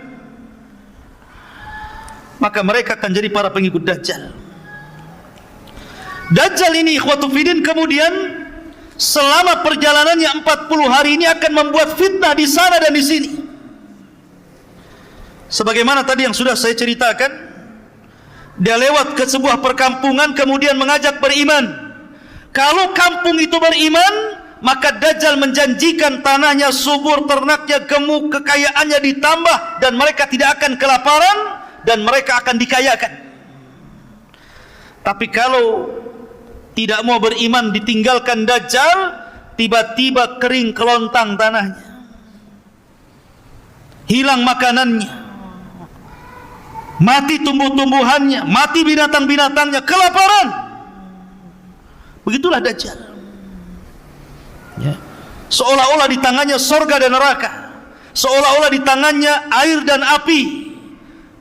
maka mereka akan jadi para pengikut Dajjal. Dajjal ini ikhwatu fiddin kemudian selama perjalanannya 40 hari ini akan membuat fitnah di sana dan di sini. Sebagaimana tadi yang sudah saya ceritakan, dia lewat ke sebuah perkampungan kemudian mengajak beriman. Kalau kampung itu beriman, maka Dajjal menjanjikan tanahnya subur, ternaknya gemuk, kekayaannya ditambah, dan mereka tidak akan kelaparan, dan mereka akan dikayakan. Tapi kalau tidak mau beriman, ditinggalkan Dajjal, tiba-tiba kering kelontang tanahnya, hilang makanannya, mati tumbuh-tumbuhannya, mati binatang-binatangnya, kelaparan. Begitulah Dajjal. Ya. Seolah-olah di tangannya sorga dan neraka, seolah-olah di tangannya air dan api,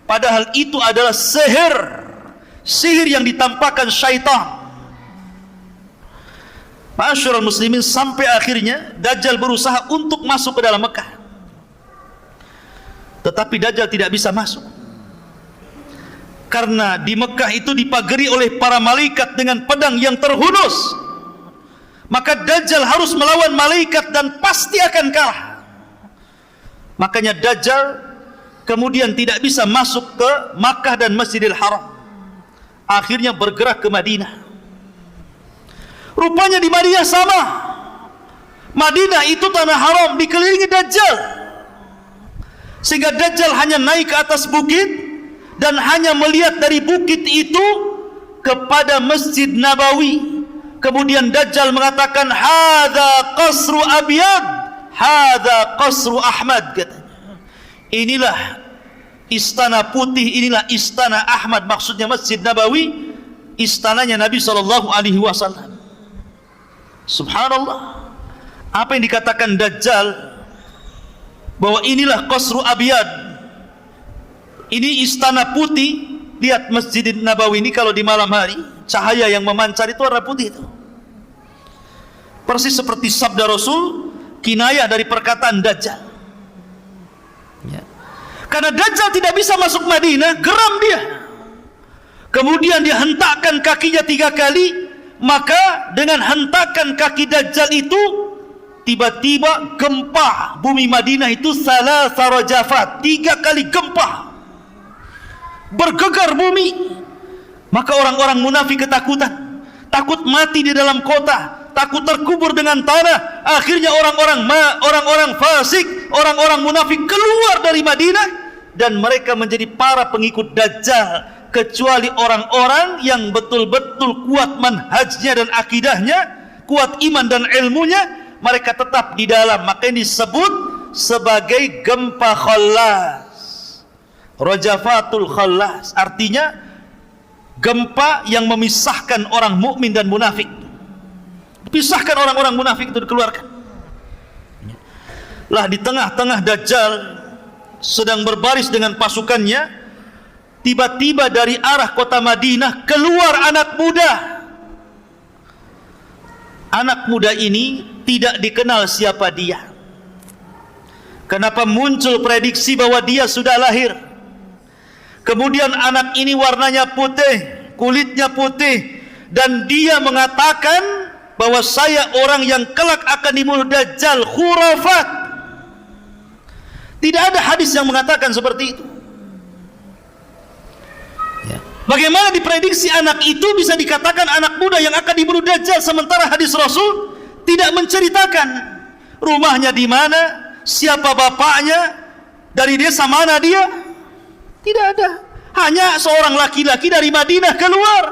padahal itu adalah sihir yang ditampakkan syaitan. Ma'asyiral muslimin, sampai akhirnya Dajjal berusaha untuk masuk ke dalam Mekah, tetapi Dajjal tidak bisa masuk karena di Mekah itu dipagari oleh para malaikat dengan pedang yang terhunus. Maka Dajjal harus melawan malaikat dan pasti akan kalah. Makanya Dajjal kemudian tidak bisa masuk ke Makkah dan Masjidil Haram. Akhirnya bergerak ke Madinah. Rupanya di Madinah sama. Madinah itu tanah haram, dikelilingi Dajjal. Sehingga Dajjal hanya naik ke atas bukit dan hanya melihat dari bukit itu kepada Masjid Nabawi. Kemudian Dajjal mengatakan, hadza qasru Abyad, hadza qasru Ahmad, katanya. Inilah istana putih, inilah istana Ahmad. Maksudnya Masjid Nabawi, istananya Nabi SAW. Subhanallah. Apa yang dikatakan Dajjal, bahwa inilah qasru Abyad, ini istana putih. Lihat Masjid Nabawi ini kalau di malam hari, cahaya yang memancar itu warna putih itu. Persis seperti sabda Rasul, kinayah dari perkataan Dajjal. Ya. Karena Dajjal tidak bisa masuk Madinah, geram dia. Kemudian dia hentakkan kakinya 3 kali, maka dengan hentakan kaki Dajjal itu, tiba-tiba gempa bumi Madinah itu salasa rajafat, 3 kali gempa. Bergegar bumi. Maka orang-orang munafik ketakutan, takut mati di dalam kota, takut terkubur dengan tanah. Akhirnya orang-orang fasik, orang-orang munafik keluar dari Madinah, dan mereka menjadi para pengikut Dajjal, kecuali orang-orang yang betul-betul kuat manhajnya dan akidahnya, kuat iman dan ilmunya, mereka tetap di dalam. Maka ini disebut sebagai gempa khallas, Rajafatul Khallas, artinya gempa yang memisahkan orang mukmin dan munafik. Pisahkan orang-orang munafik itu, dikeluarkan. Lah di tengah-tengah Dajjal sedang berbaris dengan pasukannya, tiba-tiba dari arah kota Madinah keluar anak muda. Anak muda ini tidak dikenal siapa dia. Kenapa muncul prediksi bahwa dia sudah lahir? Kemudian anak ini warnanya putih, kulitnya putih, dan dia mengatakan bahwa saya orang yang kelak akan dibunuh Dajjal, khurafat. Tidak ada hadis yang mengatakan seperti itu. Bagaimana diprediksi anak itu bisa dikatakan anak muda yang akan dibunuh Dajjal, sementara hadis Rasul tidak menceritakan rumahnya di mana, siapa bapaknya, dari desa mana dia. Tidak ada. Hanya seorang laki-laki dari Madinah keluar.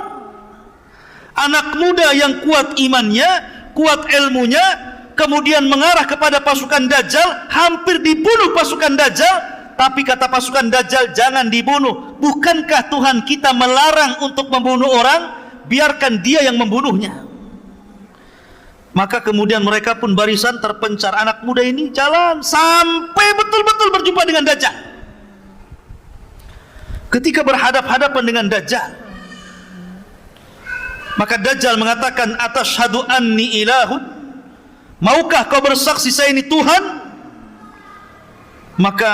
Anak muda yang kuat imannya, kuat ilmunya, kemudian mengarah kepada pasukan Dajjal, hampir dibunuh pasukan Dajjal. Tapi kata pasukan Dajjal, jangan dibunuh. Bukankah Tuhan kita melarang untuk membunuh orang? Biarkan dia yang membunuhnya. Maka kemudian mereka pun barisan terpencar. Anak muda ini jalan sampai betul-betul berjumpa dengan Dajjal. Ketika berhadap-hadapan dengan Dajjal, maka Dajjal mengatakan, atashhadu anni ilahun, maukah kau bersaksi saya ini Tuhan? Maka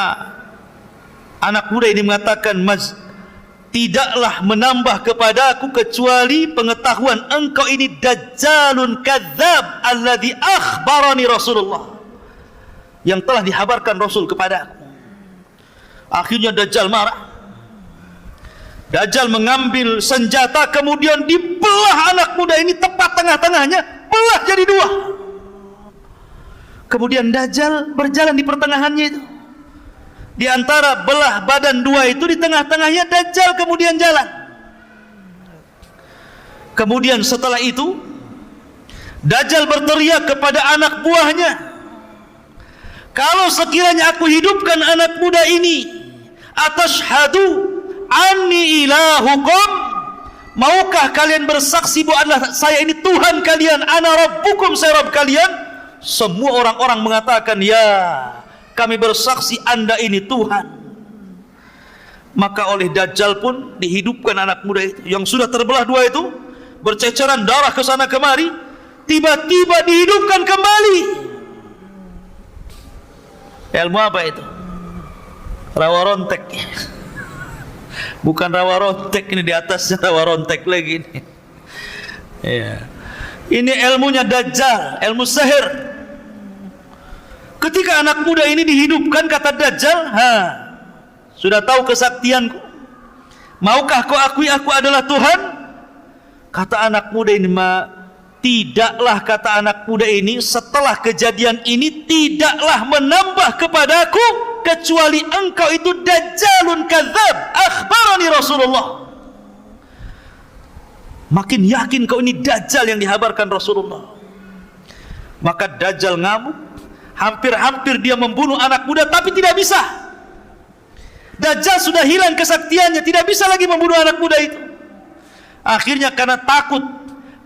anak muda ini mengatakan, tidaklah menambah kepada aku kecuali pengetahuan engkau ini Dajjalun kadzab alladzi akhbarani Rasulullah, yang telah dihabarkan Rasul kepada aku. Akhirnya Dajjal marah. Dajjal mengambil senjata, kemudian dibelah anak muda ini tepat tengah-tengahnya, belah jadi dua. Kemudian Dajjal berjalan di pertengahannya itu. Di antara belah badan dua itu, di tengah-tengahnya Dajjal kemudian jalan. Kemudian setelah itu Dajjal berteriak kepada anak buahnya, kalau sekiranya aku hidupkan anak muda ini, atashhadu anni ilahukum, maukah kalian bersaksi bahwa saya ini Tuhan kalian, ana rabbukum, saya Rabb kalian? Semua orang-orang mengatakan, ya, kami bersaksi Anda ini Tuhan. Maka oleh Dajjal pun dihidupkan anak muda itu yang sudah terbelah dua itu, berceceran darah ke sana kemari, tiba-tiba dihidupkan kembali. Ilmu apa itu? Rawa rontek. Bukan rawa rontek, ini di atasnya rawa rontek lagi ini. Ya. Ini ilmunya Dajjal, ilmu sihir. Ketika anak muda ini dihidupkan, kata Dajjal, sudah tahu kesaktianku, maukah kau akui aku adalah Tuhan? Kata anak muda ini, tidaklah, kata anak muda ini, setelah kejadian ini tidaklah menambah kepadaku kecuali engkau itu Dajjalun kadzab akhbarani Rasulullah. Makin yakin kau ini Dajjal yang dihabarkan Rasulullah. Maka Dajjal ngamuk, hampir-hampir dia membunuh anak muda, tapi tidak bisa. Dajjal sudah hilang kesaktiannya, tidak bisa lagi membunuh anak muda itu. Akhirnya karena takut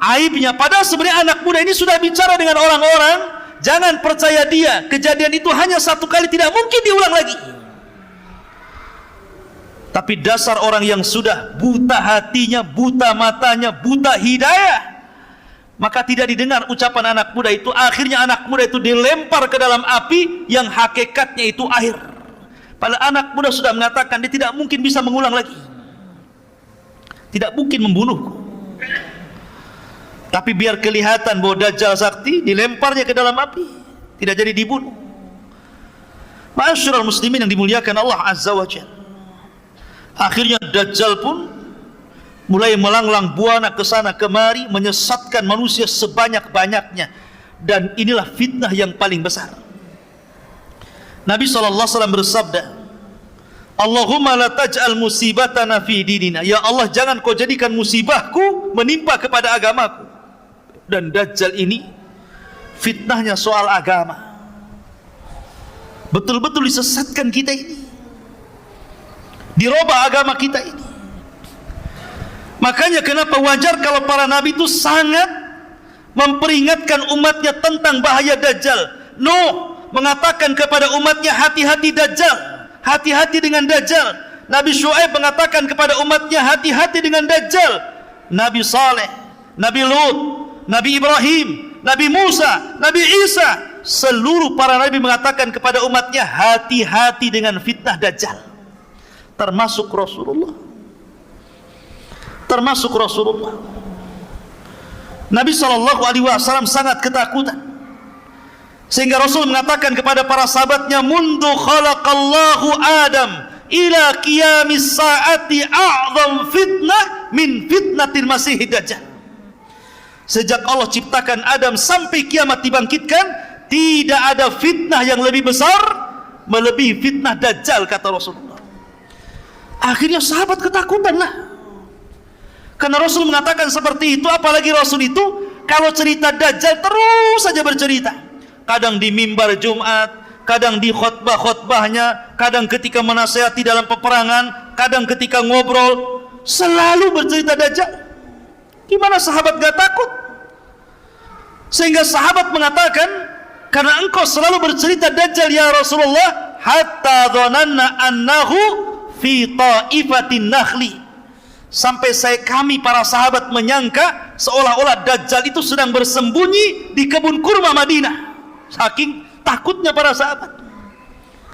aibnya, padahal sebenarnya anak muda ini sudah bicara dengan orang-orang, jangan percaya dia, kejadian itu hanya satu kali, tidak mungkin diulang lagi. Tapi dasar orang yang sudah buta hatinya, buta matanya, buta hidayah, maka tidak didengar ucapan anak muda itu. Akhirnya anak muda itu dilempar ke dalam api yang hakikatnya itu air. Padahal anak muda sudah mengatakan dia tidak mungkin bisa mengulang lagi, tidak mungkin membunuhku. Tapi biar kelihatan bahwa Dajjal sakti, dilemparnya ke dalam api, tidak jadi dibunuh. Ma'asyiral muslimin yang dimuliakan Allah Azza wa Jalla. Akhirnya Dajjal pun mulai melanglang buana ke sana kemari, menyesatkan manusia sebanyak-banyaknya. Dan inilah fitnah yang paling besar. Nabi SAW bersabda, Allahumma la taj'al musibatana fi dinina. Ya Allah, jangan kau jadikan musibahku menimpa kepada agamaku. Dan Dajjal ini fitnahnya soal agama, betul-betul disesatkan kita ini, dirubah agama kita ini. Makanya kenapa wajar kalau para nabi itu sangat memperingatkan umatnya tentang bahaya Dajjal. Nuh mengatakan kepada umatnya, hati-hati Dajjal, hati-hati dengan Dajjal. Nabi Syuaib mengatakan kepada umatnya, hati-hati dengan Dajjal. Nabi Saleh, Nabi Lut, Nabi Ibrahim, Nabi Musa, Nabi Isa, seluruh para nabi mengatakan kepada umatnya, hati-hati dengan fitnah Dajjal. Termasuk Rasulullah. Nabi SAW sangat ketakutan, sehingga Rasul mengatakan kepada para sahabatnya, mundu khalaqallahu Adam ila qiyamis saati a'zam fitnah min fitnatil masihid dajjal. Sejak Allah ciptakan Adam sampai kiamat dibangkitkan, tidak ada fitnah yang lebih besar melebihi fitnah Dajjal, kata Rasulullah. Akhirnya sahabat ketakutanlah, karena Rasul mengatakan seperti itu. Apalagi Rasul itu kalau cerita Dajjal terus saja bercerita, kadang di mimbar Jumat, kadang di khutbah-khutbahnya, kadang ketika menasihati dalam peperangan, kadang ketika ngobrol, selalu bercerita Dajjal. Gimana sahabat gak takut? Sehingga sahabat mengatakan, karena engkau selalu bercerita Dajjal ya Rasulullah, hatta dhananna annahu fi ta'ifatin nakhli, sampai kami para sahabat menyangka seolah-olah Dajjal itu sedang bersembunyi di kebun kurma Madinah. Saking takutnya para sahabat,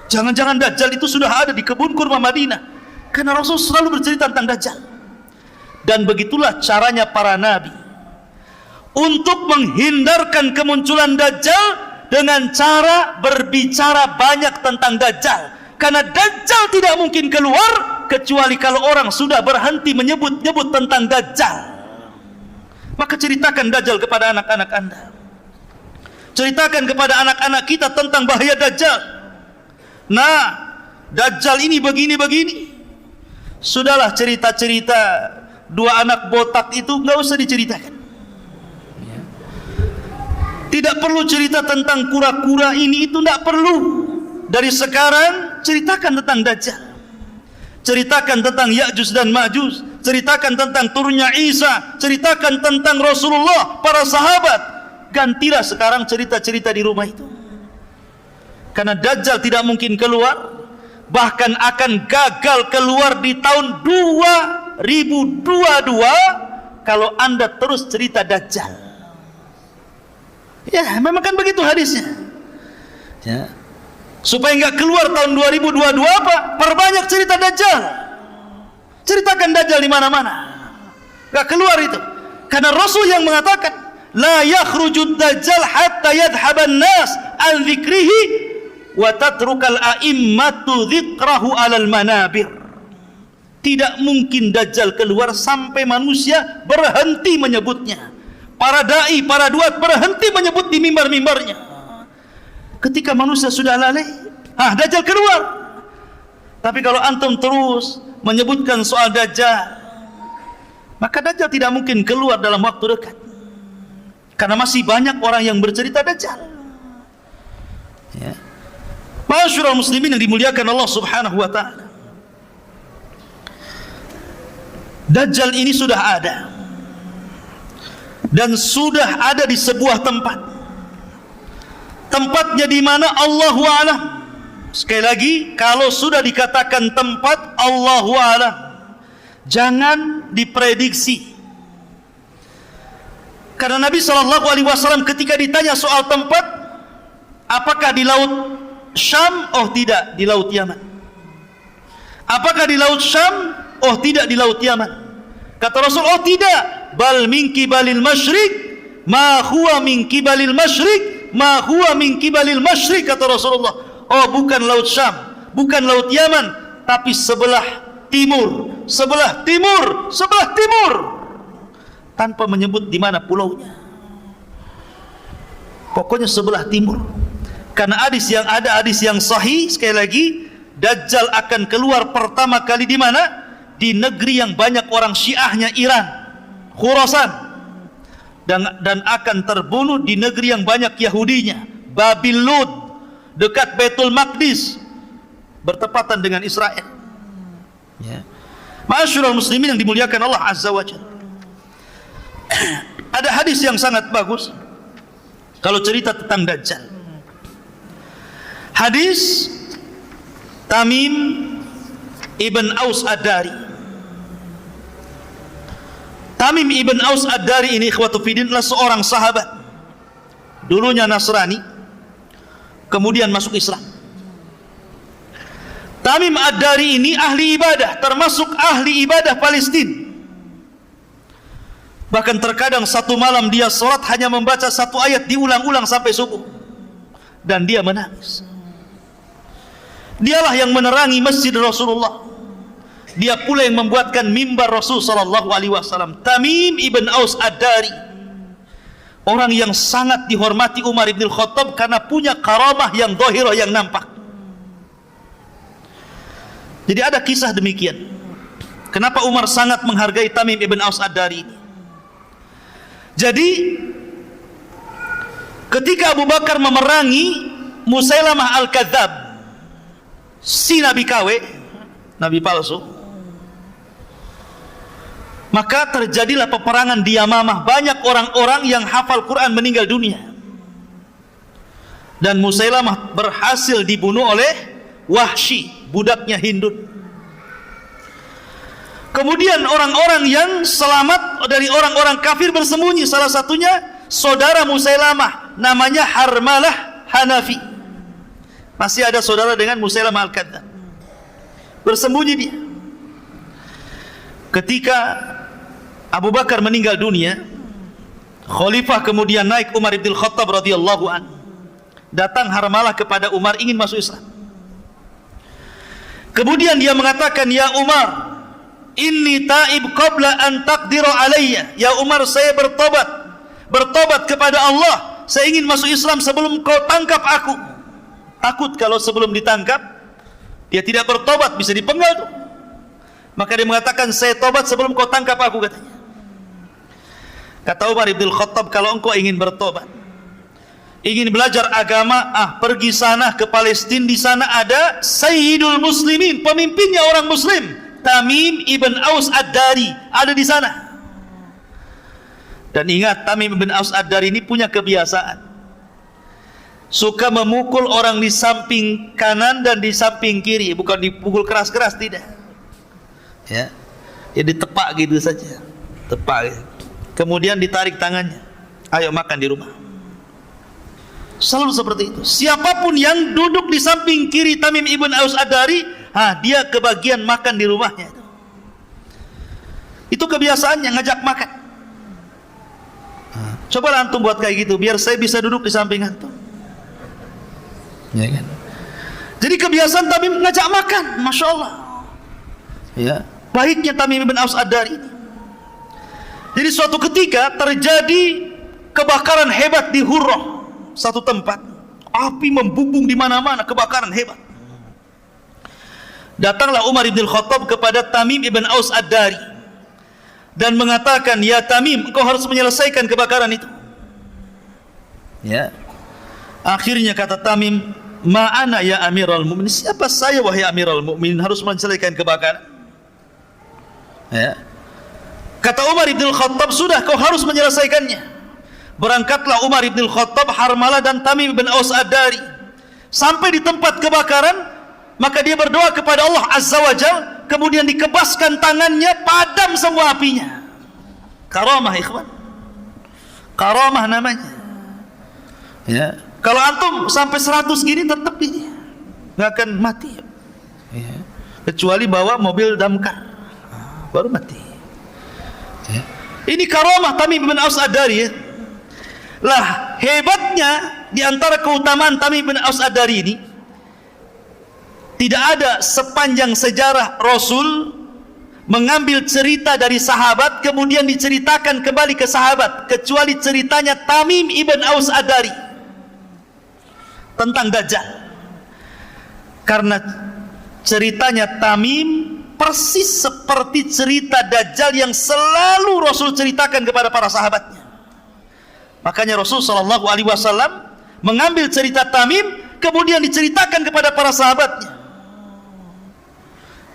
jangan-jangan Dajjal itu sudah ada di kebun kurma Madinah, karena Rasul selalu bercerita tentang Dajjal. Dan begitulah caranya para nabi untuk menghindarkan kemunculan Dajjal, dengan cara berbicara banyak tentang Dajjal. Karena Dajjal tidak mungkin keluar kecuali kalau orang sudah berhenti menyebut-nyebut tentang Dajjal. Maka ceritakan Dajjal kepada anak-anak Anda, ceritakan kepada anak-anak kita tentang bahaya Dajjal. Nah, Dajjal ini begini-begini. Sudahlah cerita-cerita dua anak botak itu nggak usah diceritakan. Tidak perlu cerita tentang kura-kura ini itu, tidak perlu. Dari sekarang ceritakan tentang Dajjal, ceritakan tentang Ya'juj dan Ma'juj, ceritakan tentang turunnya Isa, ceritakan tentang Rasulullah, para sahabat. Gantilah sekarang cerita-cerita di rumah itu, karena Dajjal tidak mungkin keluar, bahkan akan gagal keluar di tahun 2022 kalau Anda terus cerita Dajjal. Ya, memang kan begitu hadisnya. Ya. Supaya enggak keluar tahun 2022 apa? Perbanyak cerita Dajjal. Ceritakan Dajjal di mana-mana. Enggak keluar itu. Karena Rasul yang mengatakan, la yakhrujud Dajjal hatta yadhhaban nas an dzikrihi wa tatrukal a'immatu dzikrahu 'alal manabir. Tidak mungkin Dajjal keluar sampai manusia berhenti menyebutnya. Para dai, para duat berhenti menyebut di mimbar-mimbarnya. Ketika manusia sudah lalai, Dajjal keluar. Tapi kalau antum terus menyebutkan soal Dajjal, maka Dajjal tidak mungkin keluar dalam waktu dekat, karena masih banyak orang yang bercerita Dajjal. Ya. Ma'asyiral muslimin yang dimuliakan Allah Subhanahu wa ta'ala, Dajjal ini sudah ada, dan sudah ada di sebuah tempat. Tempatnya di mana? Allahu a'lam. Sekali lagi, kalau sudah dikatakan tempat, Allahu a'lam, jangan diprediksi. Karena Nabi SAW ketika ditanya soal tempat, apakah di laut Syam? Oh tidak, di laut Yaman. Apakah di laut Syam? Oh tidak, di laut Yaman. Kata Rasul, oh tidak, bal min kibalil masyriq ma huwa min kibalil masyriq ma huwa min kibalil masyriq, kata Rasulullah. Oh, bukan laut Syam, bukan laut Yaman, tapi sebelah timur, sebelah timur, sebelah timur, tanpa menyebut di mana pulaunya. Pokoknya sebelah timur. Karena hadis yang ada, hadis yang sahih, sekali lagi, Dajjal akan keluar pertama kali di mana? Di negeri yang banyak orang Syiahnya, Iran, Khurasan, dan akan terbunuh di negeri yang banyak Yahudinya, Babil Lud, dekat Baitul Maqdis, bertepatan dengan Israel. Ya. Ma'asyiral muslimin yang dimuliakan Allah Azza wa Jalla. Ada hadis yang sangat bagus kalau cerita tentang Dajjal. Hadis Tamim Ibn Aus Ad-Dari. Tamim Ibn Aus Ad-Dari ini, ikhwatu fiddin, adalah seorang sahabat. Dulunya Nasrani, kemudian masuk Islam. Tamim Ad-Dari ini ahli ibadah, termasuk ahli ibadah Palestina. Bahkan terkadang satu malam dia sholat hanya membaca satu ayat diulang-ulang sampai subuh. Dan dia menangis. Dialah yang menerangi masjid Rasulullah. Dia pula yang membuatkan mimbar Rasul sallallahu alaihi wasallam. Tamim ibn Aus Ad-Dari, orang yang sangat dihormati Umar ibn Khattab karena punya karamah yang zahirah, yang nampak. Jadi ada kisah demikian. Kenapa Umar sangat menghargai Tamim ibn Aus Ad-Dari ini? Jadi ketika Abu Bakar memerangi Musailamah Al-Kadzab, si Nabi KW, Nabi palsu, maka terjadilah peperangan di Yamamah. Banyak orang-orang yang hafal Quran meninggal dunia, dan Musailamah berhasil dibunuh oleh Wahsy, budaknya Hindun. Kemudian orang-orang yang selamat dari orang-orang kafir bersembunyi. Salah satunya saudara Musailamah, namanya Harmalah Hanafi. Masih ada saudara dengan Musailamah Al-Kadzab, bersembunyi dia. Ketika Abu Bakar meninggal dunia, khalifah kemudian naik Umar ibn Khattab radhiyallahu an. Datang Harmalah kepada Umar ingin masuk Islam. Kemudian dia mengatakan, "Ya Umar, inni taib qabla an taqdiru alayya." Ya Umar, saya bertobat kepada Allah. Saya ingin masuk Islam sebelum kau tangkap aku. Takut kalau sebelum ditangkap dia tidak bertobat, bisa dipenggal tuh. Maka dia mengatakan, saya tobat sebelum kau tangkap aku, katanya. Kata Umar ibn Khattab, kalau engkau ingin bertobat, ingin belajar agama, pergi sana ke Palestina. Di sana ada Sayyidul Muslimin, pemimpinnya orang Muslim, Tamim ibn Aus Ad-Dari, ada di sana. Dan ingat, Tamim ibn Aus Ad-Dari ini punya kebiasaan, suka memukul orang di samping kanan dan di samping kiri. Bukan dipukul keras-keras, tidak. Ya, ditepak gitu saja, tepak gitu. Kemudian ditarik tangannya, ayo makan di rumah. Selalu seperti itu. Siapapun yang duduk di samping kiri Tamim ibn Aus Ad-Dari, dia kebagian makan di rumahnya. Itu kebiasaannya, ngajak makan. Cobalah antum buat kayak gitu, biar saya bisa duduk di samping antum. Ya kan? Jadi kebiasaan Tamim ngajak makan, masya Allah. Ya, baiknya Tamim ibn Aus Ad-Dari ini. Jadi suatu ketika terjadi kebakaran hebat di Hurrah, satu tempat. Api membumbung di mana-mana, kebakaran hebat. Datanglah Umar ibn Khattab kepada Tamim ibn Aus Ad-Dari dan mengatakan, "Ya Tamim, engkau harus menyelesaikan kebakaran itu." Ya. Akhirnya kata Tamim, "Ma'ana ya Amirul Mukminin." Siapa saya wahai Amirul Mukminin harus menyelesaikan kebakaran? Ya. Kata Umar ibn Khattab, "Sudah, kau harus menyelesaikannya." Berangkatlah Umar ibn Khattab, Harmalah dan Tamim ibn Aus Ad-Dari. Sampai di tempat kebakaran, maka dia berdoa kepada Allah Azza wa Jalla, kemudian dikebaskan tangannya, padam semua apinya. Karamah, ikhwan. Karamah namanya. Ya. Kalau antum sampai 100 gini tetap ini nggak akan mati. Ya. Kecuali bawa mobil damkar, baru mati. Ya. Ini karamah Tamim ibn Aus Ad-Dari. Ya. Lah, hebatnya di antara keutamaan Tamim ibn Aus Ad-Dari ini, tidak ada sepanjang sejarah Rasul mengambil cerita dari sahabat kemudian diceritakan kembali ke sahabat, kecuali ceritanya Tamim ibn Aus Ad-Dari tentang Dajjal. Karena ceritanya Tamim persis seperti cerita Dajjal yang selalu Rasul ceritakan kepada para sahabatnya. Makanya Rasul sallallahu alaihi wasallam mengambil cerita Tamim kemudian diceritakan kepada para sahabatnya.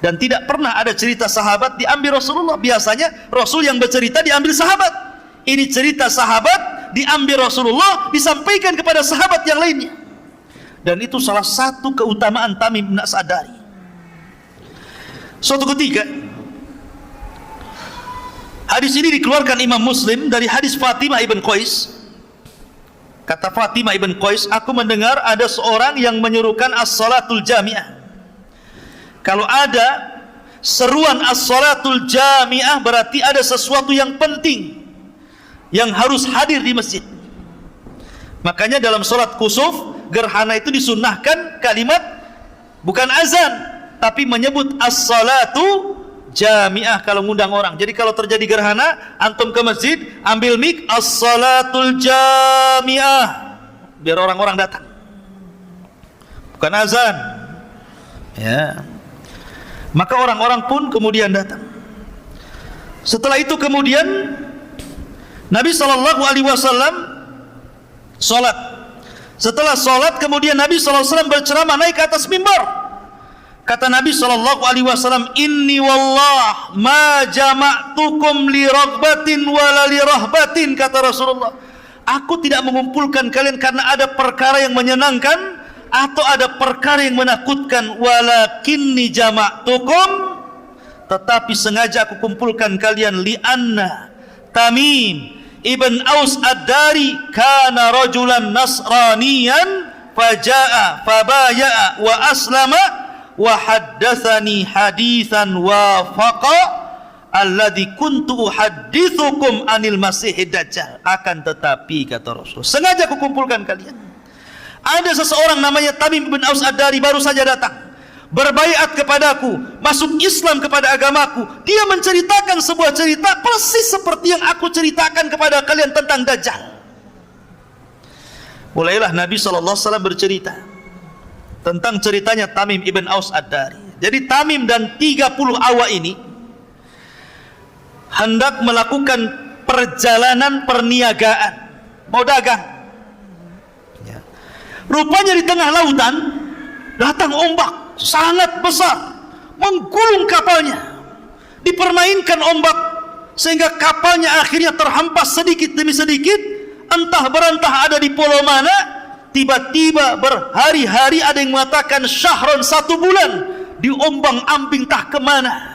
Dan tidak pernah ada cerita sahabat diambil Rasulullah. Biasanya Rasul yang bercerita diambil sahabat. Ini cerita sahabat diambil Rasulullah, disampaikan kepada sahabat yang lainnya. Dan itu salah satu keutamaan Tamim bin Aus Ad-Dari. Suatu ketika, hadis ini dikeluarkan Imam Muslim dari hadis Fatimah ibn Qais. Kata Fatimah ibn Qais, aku mendengar ada seorang yang menyuruhkan as-salatul jami'ah. Kalau ada seruan as-salatul jami'ah berarti ada sesuatu yang penting, yang harus hadir di masjid. Makanya dalam sholat kusuf, gerhana itu disunnahkan kalimat bukan azan, tapi menyebut as-salatu jami'ah kalau ngundang orang. Jadi kalau terjadi gerhana, antum ke masjid, ambil mic, as-salatul jami'ah, biar orang-orang datang. Bukan azan. Ya. Maka orang-orang pun kemudian datang. Setelah itu kemudian Nabi SAW sholat. Setelah sholat kemudian Nabi SAW berceramah naik ke atas mimbar. Kata Nabi SAW, inni wallah ma jama'tukum li raghbatin wala li rahbatin. Kata Rasulullah, aku tidak mengumpulkan kalian karena ada perkara yang menyenangkan atau ada perkara yang menakutkan. Walakinni jama'tukum, tetapi sengaja aku kumpulkan kalian, li'anna Tamim ibn Aus ad-Dari kana rajulan nasraniyan faja'a fabaya'a wa aslama wa haddatsani haditsan wafaqa alladzi kuntu uhadditsukum anil masihid dajjal. Akan tetapi kata Rasul, sengaja aku kumpulkan kalian. Ada seseorang namanya Tamim bin Aus ad-Dari baru saja datang, berbaiat kepadaku, masuk Islam kepada agamaku. Dia menceritakan sebuah cerita persis seperti yang aku ceritakan kepada kalian tentang Dajjal. Mulailah Nabi SAW bercerita tentang ceritanya Tamim ibn Aus ad-Dari. Jadi Tamim dan 30 awak ini hendak melakukan perjalanan perniagaan, mau dagang. Rupanya di tengah lautan datang ombak sangat besar, menggulung kapalnya, dipermainkan ombak sehingga kapalnya akhirnya terhempas sedikit demi sedikit, entah berentah ada di pulau mana. Tiba-tiba berhari-hari, ada yang mengatakan syahron 1 bulan, diombang-ambing tak kemana.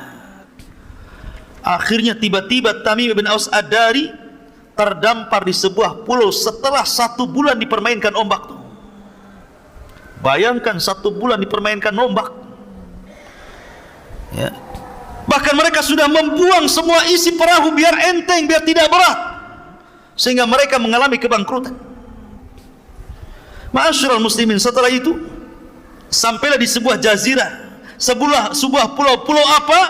Akhirnya tiba-tiba Tamim bin Aus ad-Dari terdampar di sebuah pulau setelah 1 bulan dipermainkan ombak tuh. Bayangkan 1 bulan dipermainkan ombak, ya. Bahkan mereka sudah membuang semua isi perahu biar enteng, biar tidak berat, sehingga mereka mengalami kebangkrutan. Ma'asyiral muslimin, setelah itu sampailah di sebuah jazirah, sebuah pulau apa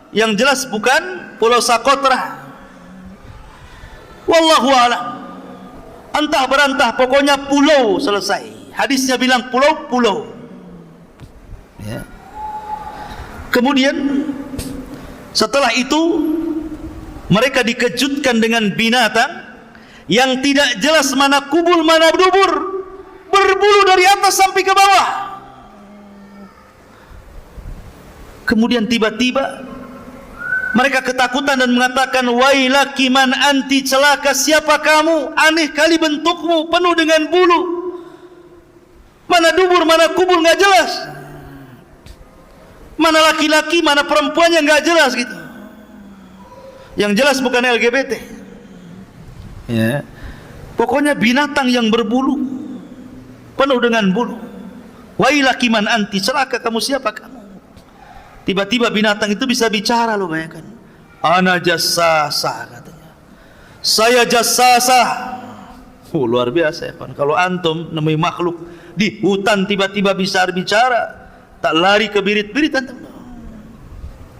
yang jelas bukan pulau Socotra. Wallahu a'lam. Entah berantah, pokoknya pulau selesai. Hadisnya bilang pulau-pulau, ya. Kemudian setelah itu mereka dikejutkan dengan binatang yang tidak jelas mana kubul mana dubur, berbulu dari atas sampai ke bawah. Kemudian tiba-tiba mereka ketakutan dan mengatakan, wailaki man anti, celaka siapa kamu, aneh kali bentukmu, penuh dengan bulu. Mana dubur, mana kubur, nggak jelas. Mana laki-laki, mana perempuannya, nggak jelas gitu. Yang jelas bukan LGBT, ya. Pokoknya binatang yang berbulu, penuh dengan bulu. Wailaki man anti, celaka kamu siapa kamu. Tiba-tiba binatang itu bisa bicara, lo bayangkan. Ana jassasa, katanya. Saya jassasa. Luar biasa ya kan. Kalau antum nemui makhluk di hutan tiba-tiba bisa bicara, tak lari ke birit-birit antum.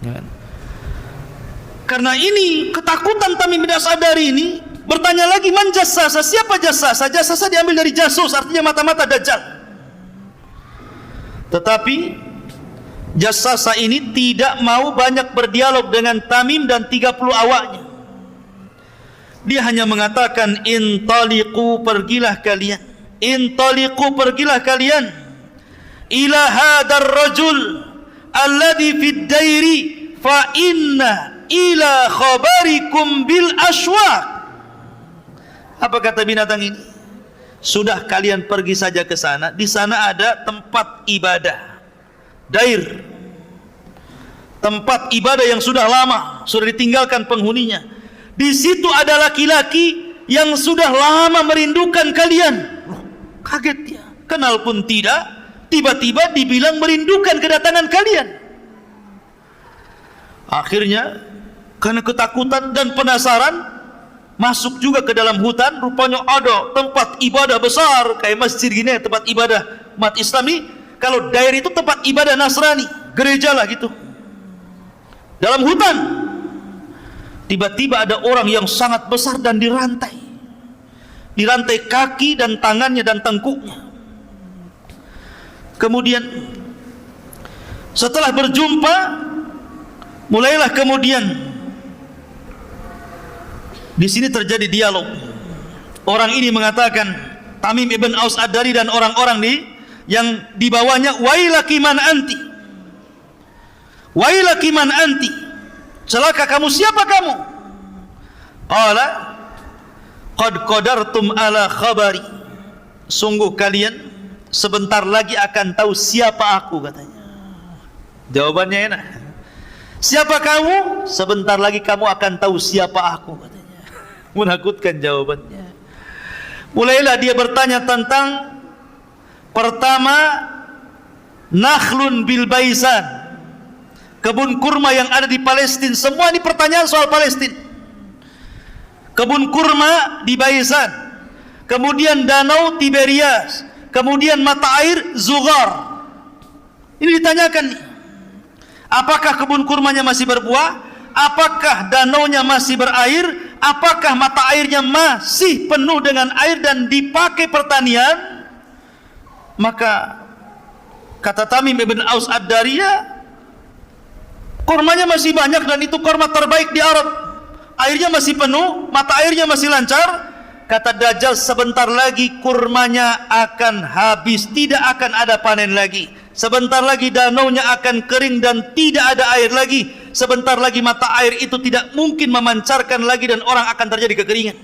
Ya. Karena ini ketakutan Tamim bin Aus ad-Dari ini, bertanya lagi, man jassasa, siapa jassasa? Jassasa diambil dari jasus, artinya mata-mata Dajjal. Tetapi jassasa ini tidak mau banyak berdialog dengan Tamim dan 30 awaknya. Dia hanya mengatakan, intaliqu, pergilah kalian, intaliqu, pergilah kalian, ila hadar rajul alladhi fid dairi fa inna ila khabarikum bil ashwaq. Apa kata binatang ini? Sudah kalian pergi saja ke sana, di sana ada tempat ibadah, dair, tempat ibadah yang sudah lama, sudah ditinggalkan penghuninya. Di situ ada laki-laki yang sudah lama merindukan kalian. Loh, kaget dia, kenal pun tidak, tiba-tiba dibilang merindukan kedatangan kalian. Akhirnya karena ketakutan dan penasaran, masuk juga ke dalam hutan, rupanya ada tempat ibadah besar kayak masjid gini, tempat ibadah umat Islami. Kalau daerah itu tempat ibadah Nasrani, gereja lah gitu. Dalam hutan, tiba-tiba ada orang yang sangat besar dan dirantai kaki dan tangannya dan tengkuknya. Kemudian setelah berjumpa, mulailah kemudian di sini terjadi dialog. Orang ini mengatakan, Tamim ibn Aus Ad-Dari dan orang-orang yang di bawahnya, wailaki man anti, wailaki man anti, celaka kamu, siapa kamu? Qala qad qadartum ala khabari, sungguh kalian sebentar lagi akan tahu siapa aku, katanya. Jawabannya enak, siapa kamu? Sebentar lagi kamu akan tahu siapa aku, katanya. Menakutkan jawabannya. Mulailah dia bertanya tentang pertama, nakhlun bil baisan, kebun kurma yang ada di Palestina. Semua ini pertanyaan soal Palestina. Kebun kurma di Baisan, kemudian danau Tiberias, kemudian mata air Zughar. Ini ditanyakan nih, apakah kebun kurmanya masih berbuah? Apakah danaunya masih berair? Apakah mata airnya masih penuh dengan air dan dipakai pertanian? Maka kata Tamim ibn Aus Ad-Dariyah, kurmanya masih banyak dan itu kurma terbaik di Arab. Airnya masih penuh, mata airnya masih lancar. Kata Dajjal, sebentar lagi kurmanya akan habis, tidak akan ada panen lagi. Sebentar lagi danaunya akan kering dan tidak ada air lagi. Sebentar lagi mata air itu tidak mungkin memancarkan lagi dan orang akan terjadi kekeringan.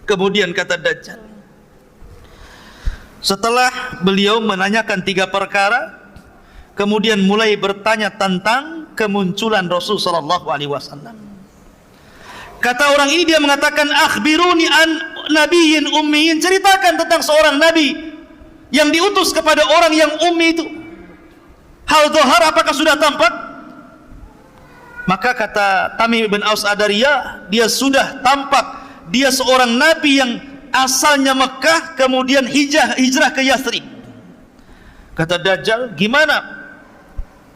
Kemudian kata Dajjal, setelah beliau menanyakan 3 perkara, kemudian mulai bertanya tentang kemunculan Rasul sallallahu alaihi wasallam. Kata orang ini, dia mengatakan, akhbiruni an nabiyyin ummiyin, ceritakan tentang seorang nabi yang diutus kepada orang yang ummi itu. Hal dhahar, apakah sudah tampak? Maka kata Tamim ibn Aus Ad-Dariyah, dia sudah tampak. Dia seorang nabi yang asalnya Mekah, kemudian hijrah ke Yathrib. Kata Dajjal, gimana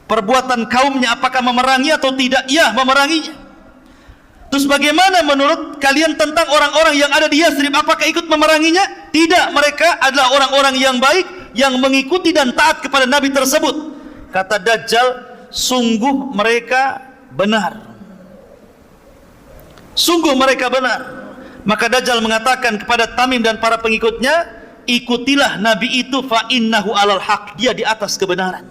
perbuatan kaumnya, apakah memerangi atau tidak? Ya, memeranginya. Terus bagaimana menurut kalian tentang orang-orang yang ada di Yathrib, apakah ikut memeranginya? Tidak, mereka adalah orang-orang yang baik, yang mengikuti dan taat kepada nabi tersebut. Kata Dajjal, sungguh mereka benar, sungguh mereka benar. Maka Dajjal mengatakan kepada Tamim dan para pengikutnya, ikutilah nabi itu, fa innahu alal haq, dia di atas kebenaran.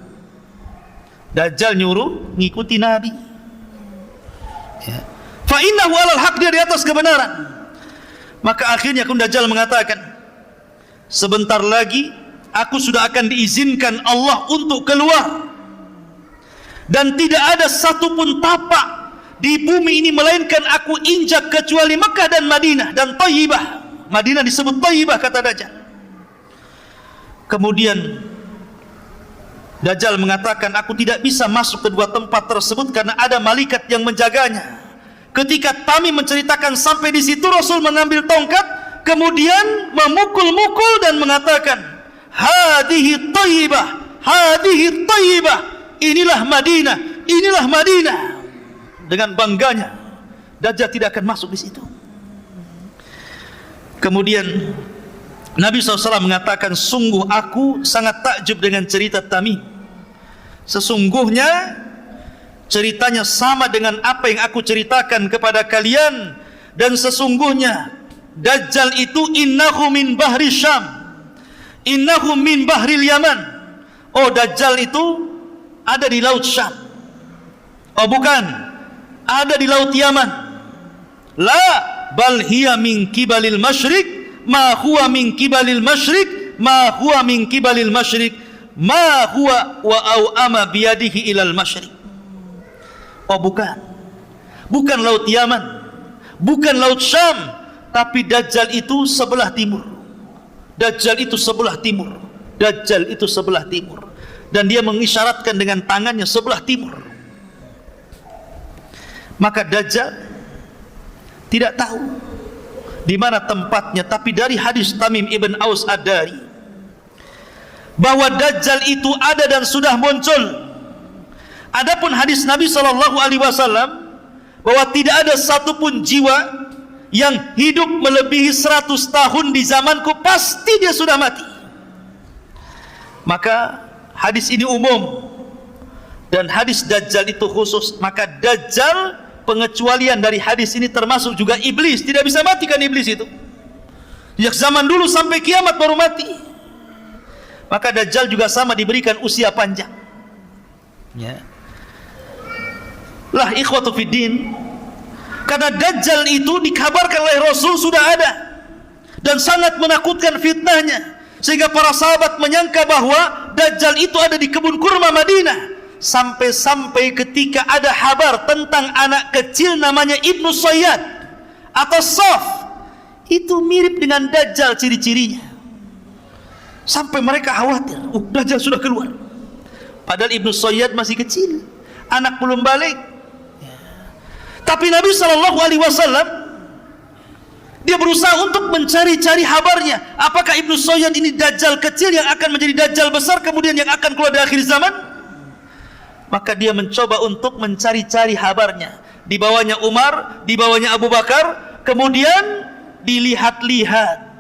Dajjal nyuruh ngikuti nabi, ya. Fa innahu alal haq, dia di atas kebenaran. Maka akhirnya Dajjal mengatakan, sebentar lagi aku sudah akan diizinkan Allah untuk keluar, dan tidak ada satupun tapak di bumi ini melainkan aku injak kecuali Mekah dan Madinah dan Thayyibah. Madinah disebut Thayyibah, kata Dajjal. Kemudian Dajjal mengatakan, aku tidak bisa masuk ke 2 tempat tersebut karena ada malaikat yang menjaganya. Ketika Tamim menceritakan sampai di situ, Rasul mengambil tongkat, kemudian memukul-mukul dan mengatakan, hadhihi Thayyibah, hadhihi Thayyibah, inilah Madinah, inilah Madinah. Dengan bangganya, Dajjal tidak akan masuk di situ. Kemudian Nabi SAW mengatakan, sungguh aku sangat takjub dengan cerita Tamim. Sesungguhnya ceritanya sama dengan apa yang aku ceritakan kepada kalian. Dan sesungguhnya Dajjal itu innahu min bahri Syam, innahu min bahril Yaman. Oh, Dajjal itu ada di laut Syam. Oh bukan, ada di laut Yaman. La bal hiya min kibalil masyriq, ma huwa min kibalil masyriq, ma huwa min kibalil masyriq, ma huwa wa aw'ama biyadihi ilal masyriq. Oh bukan, bukan laut Yaman, bukan laut Syam, tapi Dajjal itu sebelah timur. Dajjal itu sebelah timur. Dajjal itu sebelah timur. Dan dia mengisyaratkan dengan tangannya sebelah timur. Maka Dajjal tidak tahu di mana tempatnya, tapi dari hadis Tamim ibn Aus Ad-Dari bahwa Dajjal itu ada dan sudah muncul. Adapun hadis Nabi SAW bahwa tidak ada satupun jiwa yang hidup melebihi 100 tahun di zamanku, pasti dia sudah mati. Maka hadis ini umum dan hadis Dajjal itu khusus. Maka Dajjal, pengecualian dari hadis ini termasuk juga iblis. Tidak bisa mati kan iblis itu, sejak zaman dulu sampai kiamat baru mati. Maka Dajjal juga sama, diberikan usia panjang, ya. Lah ikhwatu fiddin, karena Dajjal itu dikabarkan oleh Rasul sudah ada dan sangat menakutkan fitnahnya, sehingga para sahabat menyangka bahwa Dajjal itu ada di kebun kurma Madinah. Sampai-sampai ketika ada kabar tentang anak kecil namanya Ibnu Sayyad atau Saf, itu mirip dengan Dajjal ciri-cirinya, sampai mereka khawatir, Dajjal sudah keluar. Padahal Ibnu Sayyad masih kecil, anak belum balik. Tapi Nabi SAW dia berusaha untuk mencari-cari kabarnya. Apakah Ibnu Sayyad ini Dajjal kecil yang akan menjadi Dajjal besar kemudian yang akan keluar di akhir zaman? Maka dia mencoba untuk mencari-cari kabarnya. Di bawahnya Umar, di bawahnya Abu Bakar. Kemudian dilihat-lihat,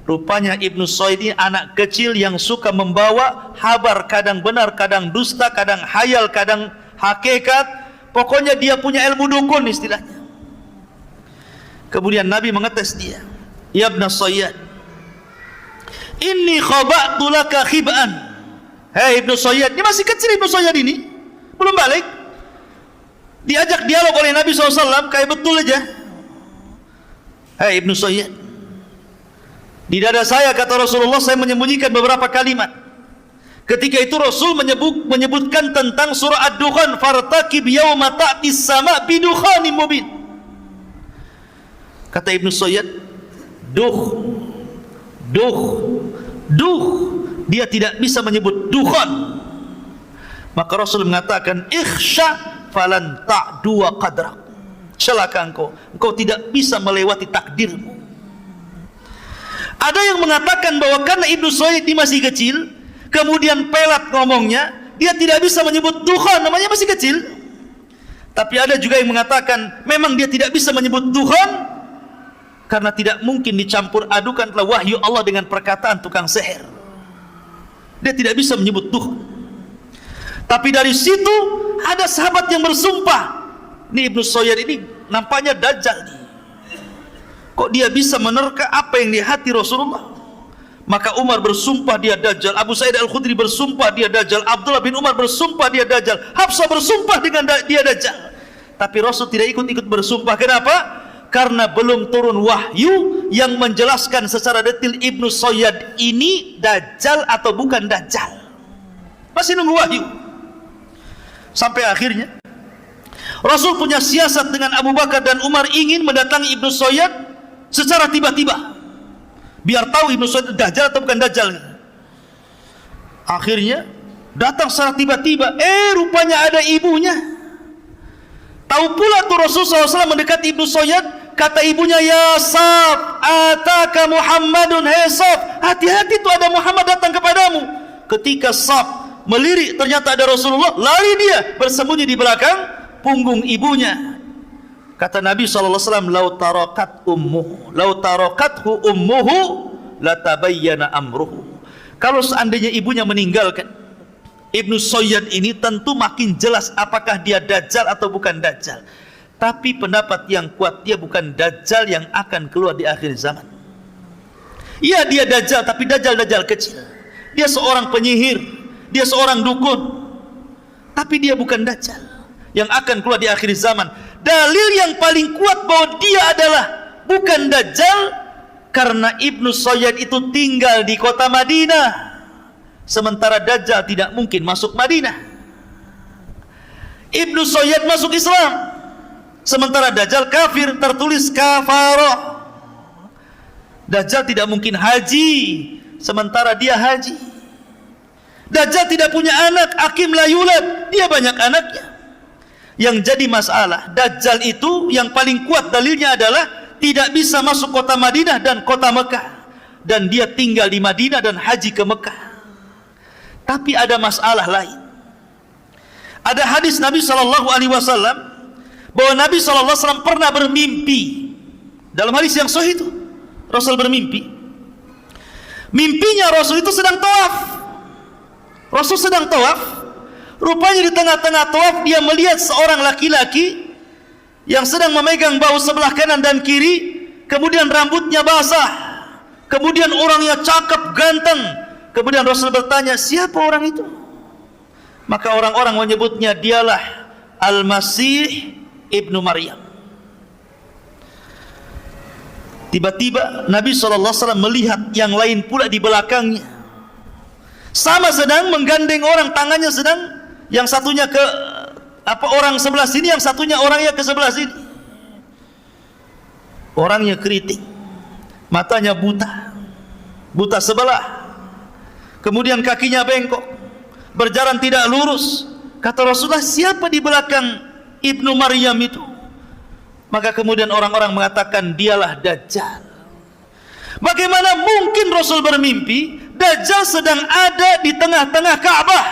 rupanya Ibnu Sayyad ini anak kecil yang suka membawa kabar, kadang benar, kadang dusta, kadang hayal, kadang hakikat. Pokoknya dia punya ilmu dukun istilahnya. Kemudian Nabi mengetes dia, "Ya Ibnu Sayyad, inni khaba'tu laka khib'an." Hei Ibnu Sayyad, ini masih kecil Ibnu Sayyad ini, belum balik. Diajak dialog oleh Nabi SAW, kayak betul aja. Hei Ibnu Sayyad, di dada saya, kata Rasulullah, saya menyembunyikan beberapa kalimat. Ketika itu Rasul menyebutkan tentang surah Ad-Dukhan, fartaqib yauma ta'tis sama bidukhanin mubin. Kata Ibnu Sayyad, dia tidak bisa menyebut dukhan. Maka Rasul mengatakan, ikhsha falan ta'dua qadrak. Celaka engkau tidak bisa melewati takdirmu. Ada yang mengatakan bahwa karena Ibnu Sayyad ini masih kecil, kemudian pelat ngomongnya, dia tidak bisa menyebut dukhan, namanya masih kecil. Tapi ada juga yang mengatakan memang dia tidak bisa menyebut dukhan karena tidak mungkin dicampur adukan telah wahyu Allah dengan perkataan tukang sihir. Dia tidak bisa menyebut dukhan. Tapi dari situ ada sahabat yang bersumpah, ini Ibnu Sayyad ini nampaknya Dajjal nih. Kok dia bisa menerka apa yang di hati Rasulullah? Maka Umar bersumpah dia Dajjal, Abu Sa'id Al-Khudri bersumpah dia Dajjal, Abdullah bin Umar bersumpah dia Dajjal, Hafsah bersumpah dengan dia Dajjal. Tapi Rasul tidak ikut-ikut bersumpah. Kenapa? Karena belum turun wahyu yang menjelaskan secara detail Ibnu Sayyad ini Dajjal atau bukan Dajjal. Masih nunggu wahyu. Sampai akhirnya Rasul punya siasat dengan Abu Bakar dan Umar, ingin mendatangi Ibnu Sayyad secara tiba-tiba, biar tahu Ibnu Sayyad Dajjal atau bukan Dajjal. Akhirnya datang secara tiba-tiba, rupanya ada ibunya. Tahu pula tuh Rasul SAW mendekati Ibnu Sayyad, kata ibunya, "Ya Saf, ataka Muhammadun." Hei Saf, hati-hati tuh ada Muhammad datang kepadamu. Ketika Saf melirik, ternyata ada Rasulullah, lari dia bersembunyi di belakang punggung ibunya. Kata Nabi SAW, "Lau tarakathu ummuhu latabayyana amruhu." Kalau seandainya ibunya meninggalkan Ibnu Sayyad ini, tentu makin jelas apakah dia Dajjal atau bukan Dajjal. Tapi pendapat yang kuat, dia bukan Dajjal yang akan keluar di akhir zaman. Iya, dia Dajjal, tapi Dajjal kecil. Dia seorang penyihir, dia seorang dukun, tapi dia bukan Dajjal yang akan keluar di akhir zaman. Dalil yang paling kuat bahwa dia adalah bukan Dajjal, karena Ibnu Sayyad itu tinggal di kota Madinah, sementara Dajjal tidak mungkin masuk Madinah. Ibnu Sayyad masuk Islam, sementara Dajjal kafir, tertulis kafara. Dajjal tidak mungkin haji, sementara dia haji. Dajjal tidak punya anak, akim la yulad, dia banyak anaknya. Yang jadi masalah, Dajjal itu yang paling kuat dalilnya adalah tidak bisa masuk kota Madinah dan kota Mekah, dan dia tinggal di Madinah dan haji ke Mekah. Tapi ada masalah lain. Ada hadis Nabi SAW bahwa Nabi SAW pernah bermimpi. Dalam hadis yang sahih itu Rasul bermimpi. Mimpinya Rasul itu sedang tawaf. Rasul sedang tawaf. Rupanya di tengah-tengah tawaf dia melihat seorang laki-laki yang sedang memegang bahu sebelah kanan dan kiri, kemudian rambutnya basah, kemudian orangnya cakep, ganteng. Kemudian Rasul bertanya, siapa orang itu? Maka orang-orang menyebutnya dialah Al-Masih Ibnu Maryam. Tiba-tiba Nabi SAW melihat yang lain pula di belakangnya, sama sedang menggandeng orang, tangannya sedang, yang satunya ke orang sebelah sini, yang satunya orangnya ke sebelah sini. Orangnya keriting, matanya buta sebelah, kemudian kakinya bengkok, berjalan tidak lurus. Kata Rasulullah, siapa di belakang Ibnu Maryam itu? Maka kemudian orang-orang mengatakan, dialah Dajjal. Bagaimana mungkin Rasul bermimpi Dajjal sedang ada di tengah-tengah Ka'bah,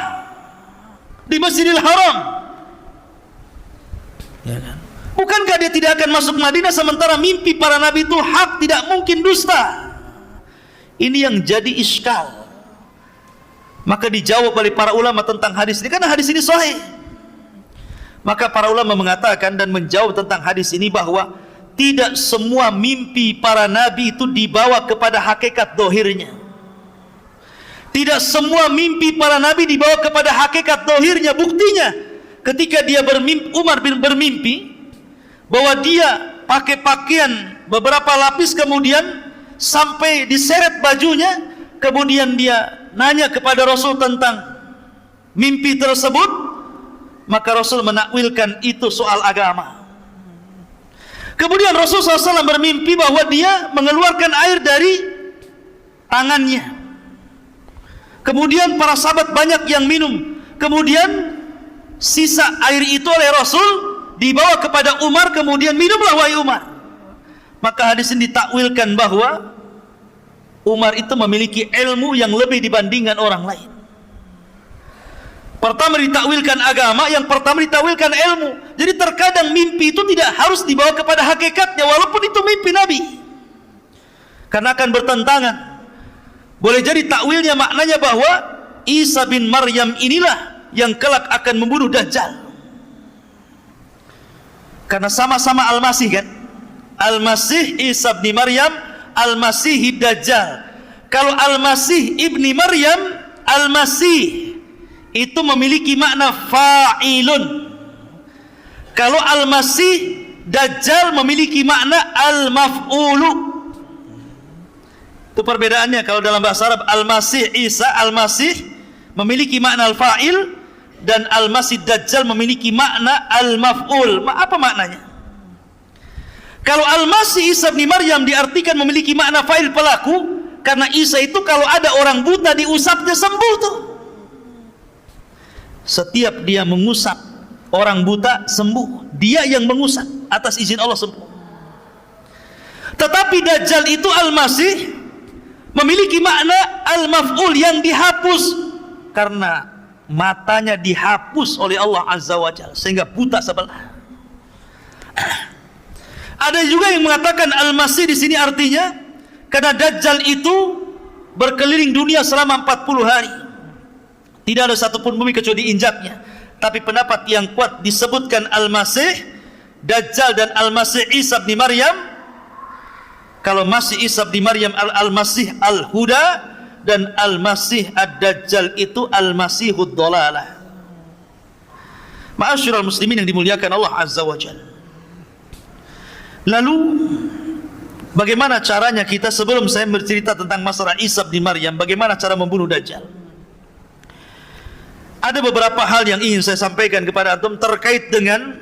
di Masjidil Haram? Ya kan? Bukankah dia tidak akan masuk Madinah, sementara mimpi para nabi itu hak, tidak mungkin dusta? Ini yang jadi iskal. Maka dijawab oleh para ulama tentang hadis ini, karena hadis ini sahih. Maka para ulama mengatakan dan menjawab tentang hadis ini bahwa tidak semua mimpi para nabi itu dibawa kepada hakikat dohirnya. Tidak semua mimpi para nabi dibawa kepada hakikat dohirnya. Buktinya ketika dia bermimpi, Umar bin bermimpi bahwa dia pakai pakaian beberapa lapis, kemudian sampai diseret bajunya, kemudian dia nanya kepada Rasul tentang mimpi tersebut. Maka Rasul menakwilkan itu soal agama. Kemudian Rasul SAW bermimpi bahwa dia mengeluarkan air dari tangannya. Kemudian para sahabat banyak yang minum. Kemudian sisa air itu oleh Rasul dibawa kepada Umar, kemudian minumlah wahai Umar. Maka hadis ini ditakwilkan bahwa Umar itu memiliki ilmu yang lebih dibandingkan orang lain. Pertama ditakwilkan agama, yang pertama ditakwilkan ilmu. Jadi terkadang mimpi itu tidak harus dibawa kepada hakikatnya, walaupun itu mimpi Nabi, karena akan bertentangan. Boleh jadi takwilnya maknanya bahwa Isa bin Maryam inilah yang kelak akan membunuh Dajjal, karena sama-sama Al-Masih kan. Al-Masih Isa bin Maryam, Al-Masih Dajjal. Kalau Al-Masih ibni Maryam, Al-Masih itu memiliki makna fa'ilun. Kalau Al-Masih Dajjal memiliki makna Al-Maf'ulu. Itu perbedaannya. Kalau dalam bahasa Arab Al-Masih Isa, Al-Masih memiliki makna Al-Fa'il, dan Al-Masih Dajjal memiliki makna Al-Maf'ul. Apa maknanya? Kalau Al-Masih Isa bin Maryam diartikan memiliki makna fa'il, pelaku, karena Isa itu kalau ada orang buta diusapnya sembuh tuh. Setiap dia mengusap orang buta sembuh, dia yang mengusap atas izin Allah sembuh. Tetapi Dajjal itu Al-Masih memiliki makna Al-Maf'ul, yang dihapus, karena matanya dihapus oleh Allah Azza wa Jalla sehingga buta sebelah. Ada juga yang mengatakan Al-Masih di sini artinya karena Dajjal itu berkeliling dunia selama 40 hari. Tidak ada satupun bumi kecuali diinjaknya. Tapi pendapat yang kuat disebutkan Al-Masih Dajjal dan Al-Masih Isa bin Maryam. Kalau Masih Isa bin Maryam Al-Masih Al-Huda, dan Al-Masih Ad-Dajjal itu Al-Masihud Dhalalah. Ma'asyiral muslimin yang dimuliakan Allah Azza wa Jalla. Lalu bagaimana caranya kita, sebelum saya bercerita tentang masalah Isa bin Maryam, bagaimana cara membunuh Dajjal? Ada beberapa hal yang ingin saya sampaikan kepada antum terkait dengan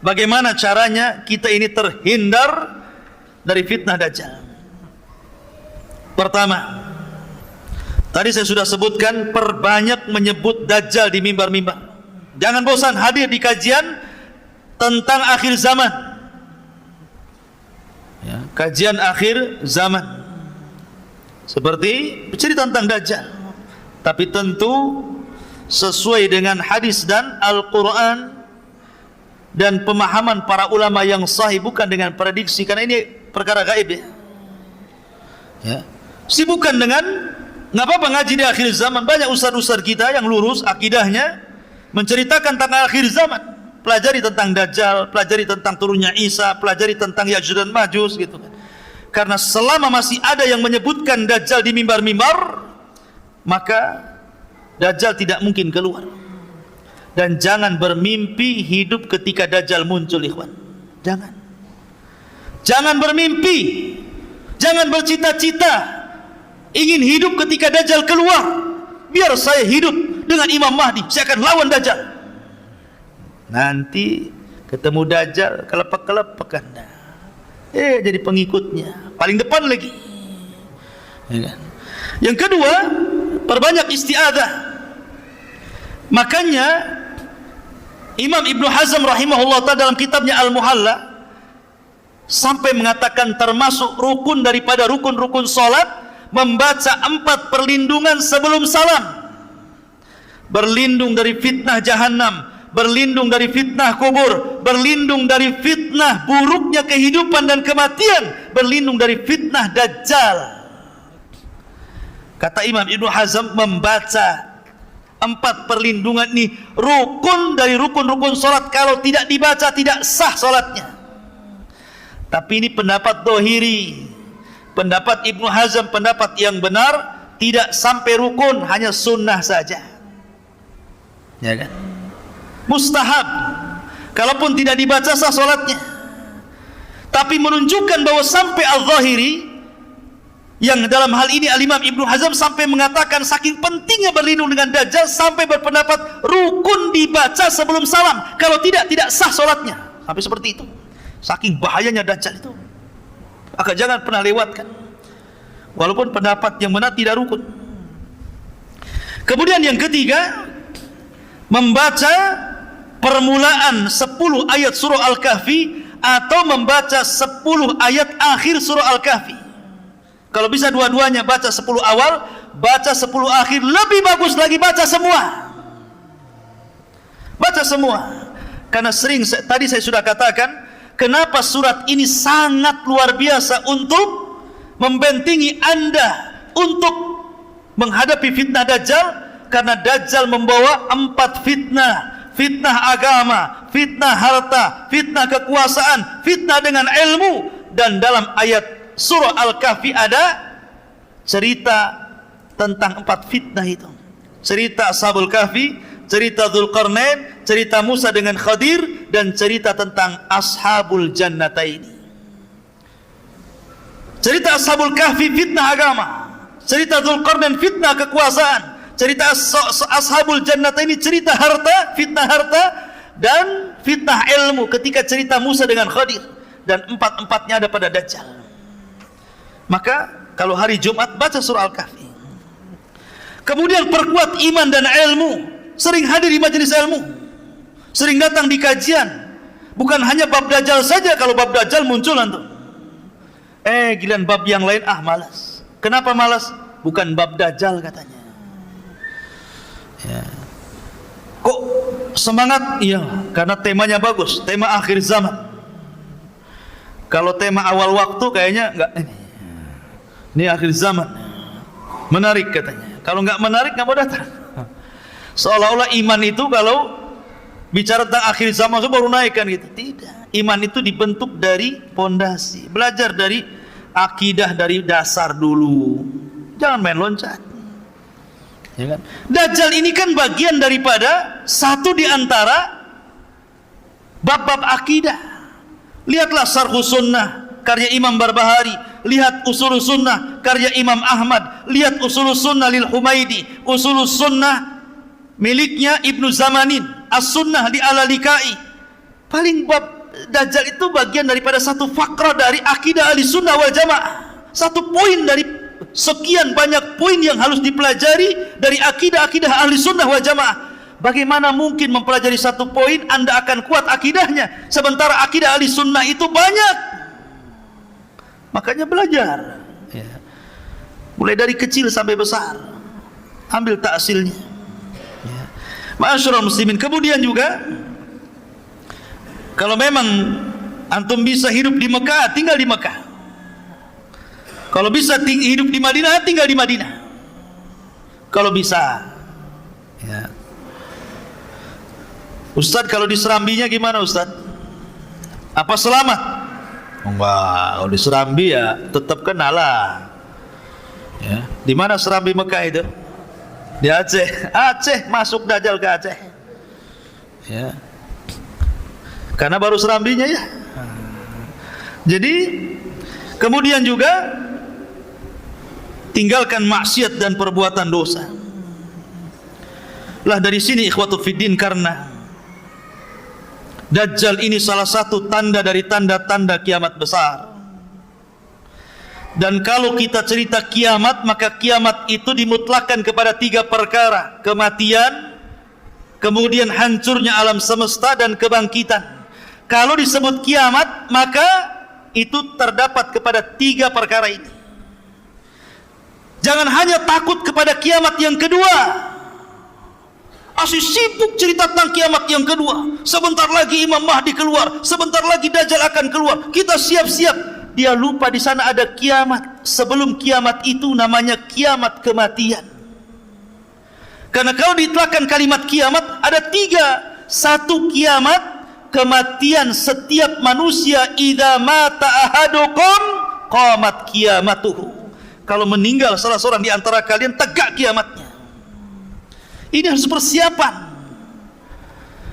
bagaimana caranya kita ini terhindar dari fitnah Dajjal. Pertama, tadi saya sudah sebutkan, perbanyak menyebut Dajjal di mimbar-mimbar. Jangan bosan hadir di kajian tentang akhir zaman. kajian akhir zaman, seperti bercerita tentang Dajjal, tapi tentu sesuai dengan hadis dan Al-Quran dan pemahaman para ulama yang sahih, bukan dengan prediksi, karena ini perkara gaib ya. Sibukkan dengan, nggak apa-apa ngaji di akhir zaman. Banyak ustaz-ustaz kita yang lurus akidahnya menceritakan tentang akhir zaman. Pelajari tentang Dajjal, pelajari tentang turunnya Isa, pelajari tentang Ya'juj dan Ma'juj gitu kan. Karena selama masih ada yang menyebutkan Dajjal di mimbar-mimbar, maka Dajjal tidak mungkin keluar. Dan jangan bermimpi hidup ketika Dajjal muncul, ikhwan. Jangan bermimpi, jangan bercita-cita ingin hidup ketika Dajjal keluar. Biar saya hidup dengan Imam Mahdi, saya akan lawan Dajjal. Nanti ketemu Dajjal, kelepek-kelepek Anda, jadi pengikutnya paling depan lagi ya kan? Yang kedua, perbanyak isti'adzah. Makanya Imam Ibnu Hazm rahimahullah ta'ala dalam kitabnya Al-Muhalla sampai mengatakan termasuk rukun daripada rukun-rukun salat membaca 4 perlindungan sebelum salam. Berlindung dari fitnah jahannam, berlindung dari fitnah kubur, berlindung dari fitnah buruknya kehidupan dan kematian, berlindung dari fitnah Dajjal. Kata Imam Ibnu Hazm, membaca 4 perlindungan ini rukun dari rukun-rukun salat. Kalau tidak dibaca tidak sah salatnya. Tapi ini pendapat Dohiri, pendapat Ibnu Hazm, pendapat yang benar, tidak sampai rukun, hanya sunnah saja ya kan, mustahab. Kalaupun tidak dibaca sah salatnya. Tapi menunjukkan bahwa sampai Al-Zahiri, yang dalam hal ini Al-Imam Ibnu Hazm sampai mengatakan saking pentingnya berlindung dengan Dajjal sampai berpendapat rukun dibaca sebelum salam, kalau tidak sah salatnya. Sampai seperti itu, saking bahayanya Dajjal itu. Maka jangan pernah lewatkan, walaupun pendapat yang benar tidak rukun. Kemudian yang ketiga, membaca permulaan 10 ayat surah Al-Kahfi atau membaca 10 ayat akhir surah Al-Kahfi. Kalau bisa dua-duanya, baca 10 awal, baca 10 akhir, lebih bagus lagi baca semua. Baca semua. Karena tadi saya sudah katakan, kenapa surat ini sangat luar biasa untuk membentengi Anda untuk menghadapi fitnah Dajjal. Karena Dajjal membawa 4 fitnah. Fitnah agama, fitnah harta, fitnah kekuasaan, fitnah dengan ilmu. Dan dalam ayat surah Al-Kahfi ada cerita tentang 4 fitnah itu. Cerita Ashabul Kahfi, cerita Dzulqarnain, cerita Musa dengan Khadir, dan cerita tentang Ashabul Jannataini. Cerita Ashabul Kahfi fitnah agama, cerita Dzulqarnain fitnah kekuasaan, cerita Ashabul Jannataini cerita harta, fitnah harta, dan fitnah ilmu ketika cerita Musa dengan Khadir. Dan 4-4-nya ada pada Dajjal. Maka kalau hari Jumat baca surah Al-Kahfi. Kemudian perkuat iman dan ilmu, sering hadir di majelis ilmu, sering datang di kajian. Bukan hanya bab Dajjal saja. Kalau bab Dajjal muncul antum, giliran bab yang lain malas. Kenapa malas? Bukan bab Dajjal katanya ya. Kok semangat? Iya, karena temanya bagus, tema akhir zaman. Kalau tema awal waktu kayaknya enggak, ini akhir zaman, menarik katanya. Kalau enggak menarik enggak mau datang. Seolah-olah iman itu kalau bicara tentang akhir zaman itu baru naik kan gitu. Tidak. Iman itu dibentuk dari pondasi. Belajar dari akidah dari dasar dulu. Jangan main loncat. Ya kan? Dajjal ini kan bagian daripada satu di antara bab-bab akidah. Lihatlah Syarhus Sunnah karya Imam Barbahari, lihat Ushulus Sunnah karya Imam Ahmad, lihat Ushulus Sunnah lil Humaidi, Ushulus Sunnah miliknya Ibnu Zamanin, As-Sunnah li Al-Lalikai. Paling bab Dajjal itu bagian daripada satu fakrah dari akidah Ahlussunnah wal Jamaah. Satu poin dari sekian banyak poin yang harus dipelajari dari akidah-akidah Ahlussunnah wal Jamaah. Bagaimana mungkin mempelajari satu poin Anda akan kuat akidahnya, sementara akidah Ahlussunnah itu banyak. Makanya belajar, ya. Mulai dari kecil sampai besar, ambil taksilnya, ya. Ma'asyiral muslimin, kemudian juga kalau memang antum bisa hidup di Mekah, tinggal di Mekah. Kalau bisa hidup di Madinah, tinggal di Madinah. Kalau bisa, ya. Ustadz, kalau di Serambinya gimana Ustadz? Apa selamat? Enggak, kalau di Serambi ya tetap kenalah. Ya. Di mana Serambi Mekah itu? Di Aceh. Aceh, masuk Dajjal ke Aceh. Ya. Karena baru Serambinya ya. Jadi kemudian juga tinggalkan maksiat dan perbuatan dosa. Lah dari sini ikhwatu fiddin, karena Dajjal ini salah satu tanda dari tanda-tanda kiamat besar. Dan kalau kita cerita kiamat, maka kiamat itu dimutlakkan kepada 3 perkara: kematian, kemudian hancurnya alam semesta, dan kebangkitan. Kalau disebut kiamat, maka itu terdapat kepada 3 perkara ini. Jangan hanya takut kepada kiamat yang kedua. Asyik sibuk cerita tentang kiamat yang kedua. Sebentar lagi Imam Mahdi keluar, sebentar lagi Dajjal akan keluar. Kita siap-siap. Dia lupa di sana ada kiamat. Sebelum kiamat itu namanya kiamat kematian. Karena kalau diitlakkan kalimat kiamat, ada 3. 1, kiamat kematian setiap manusia. Idza mata ahadukum qamat kiamatuhu. Kalau meninggal salah seorang di antara kalian, tegak kiamatnya. Ini harus persiapan.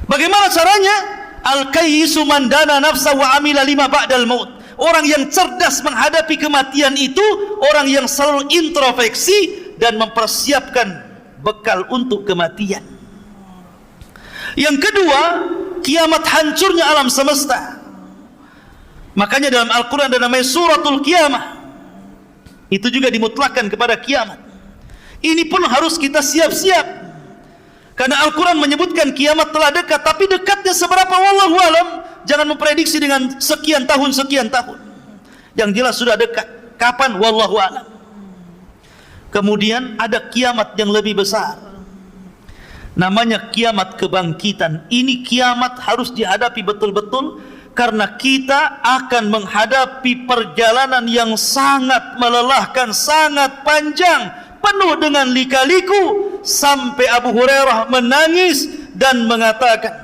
Bagaimana caranya? Al-kayyisu man dana nafsa wa amila lima ba'dal maut. Orang yang cerdas menghadapi kematian itu orang yang selalu introspeksi dan mempersiapkan bekal untuk kematian. Yang kedua, kiamat hancurnya alam semesta. Makanya dalam Al-Quran ada namanya suratul kiamah. Itu juga dimutlakkan kepada kiamat. Ini pun harus kita siap-siap. Karena Al-Quran menyebutkan kiamat telah dekat, tapi dekatnya seberapa wallahu alam. Jangan memprediksi dengan sekian tahun. Yang jelas sudah dekat. Kapan? Wallahu alam. Kemudian ada kiamat yang lebih besar. Namanya kiamat kebangkitan. Ini kiamat harus dihadapi betul-betul, karena kita akan menghadapi perjalanan yang sangat melelahkan, sangat panjang, penuh dengan lika-liku. Sampai Abu Hurairah menangis dan mengatakan,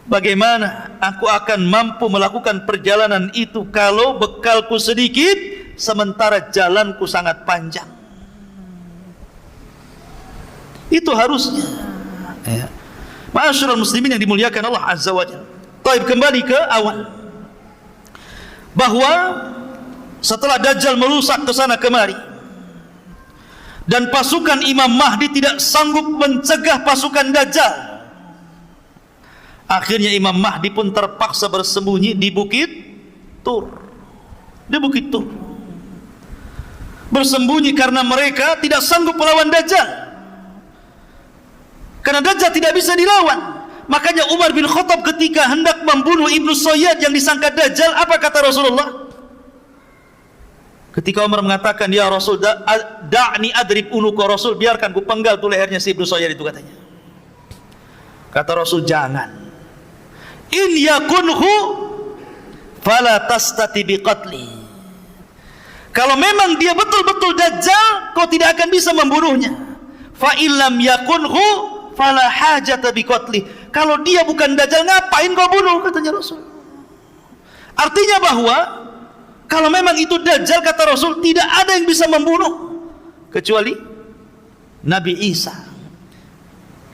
bagaimana aku akan mampu melakukan perjalanan itu kalau bekalku sedikit, sementara jalanku sangat panjang. Itu harusnya, ya. Ma'asyiral muslimin yang dimuliakan Allah Azza wa Jalla. Baik, kembali ke awal, bahwa setelah Dajjal merusak ke sana kemari, dan pasukan Imam Mahdi tidak sanggup mencegah pasukan Dajjal, akhirnya Imam Mahdi pun terpaksa bersembunyi di Bukit Tur. Di Bukit Tur bersembunyi karena mereka tidak sanggup melawan Dajjal. Karena Dajjal tidak bisa dilawan. Makanya Umar bin Khattab ketika hendak membunuh Ibnu Sayyad yang disangka Dajjal, apa kata Rasulullah? Ketika Umar mengatakan, ya Rasul, da'ni adrib unuka, Rasul, biarkan ku penggal tu lehernya si Ibnu Sayyad itu, katanya. Kata Rasul, jangan. In yakunhu fala tastati biqatli. Kalau memang dia betul-betul Dajjal, kau tidak akan bisa membunuhnya. Fa illam yakunhu fala hajata biqatli. Kalau dia bukan Dajjal, ngapain kau bunuh, katanya Rasul. Artinya bahwa kalau memang itu Dajjal, kata Rasul, tidak ada yang bisa membunuh kecuali Nabi Isa.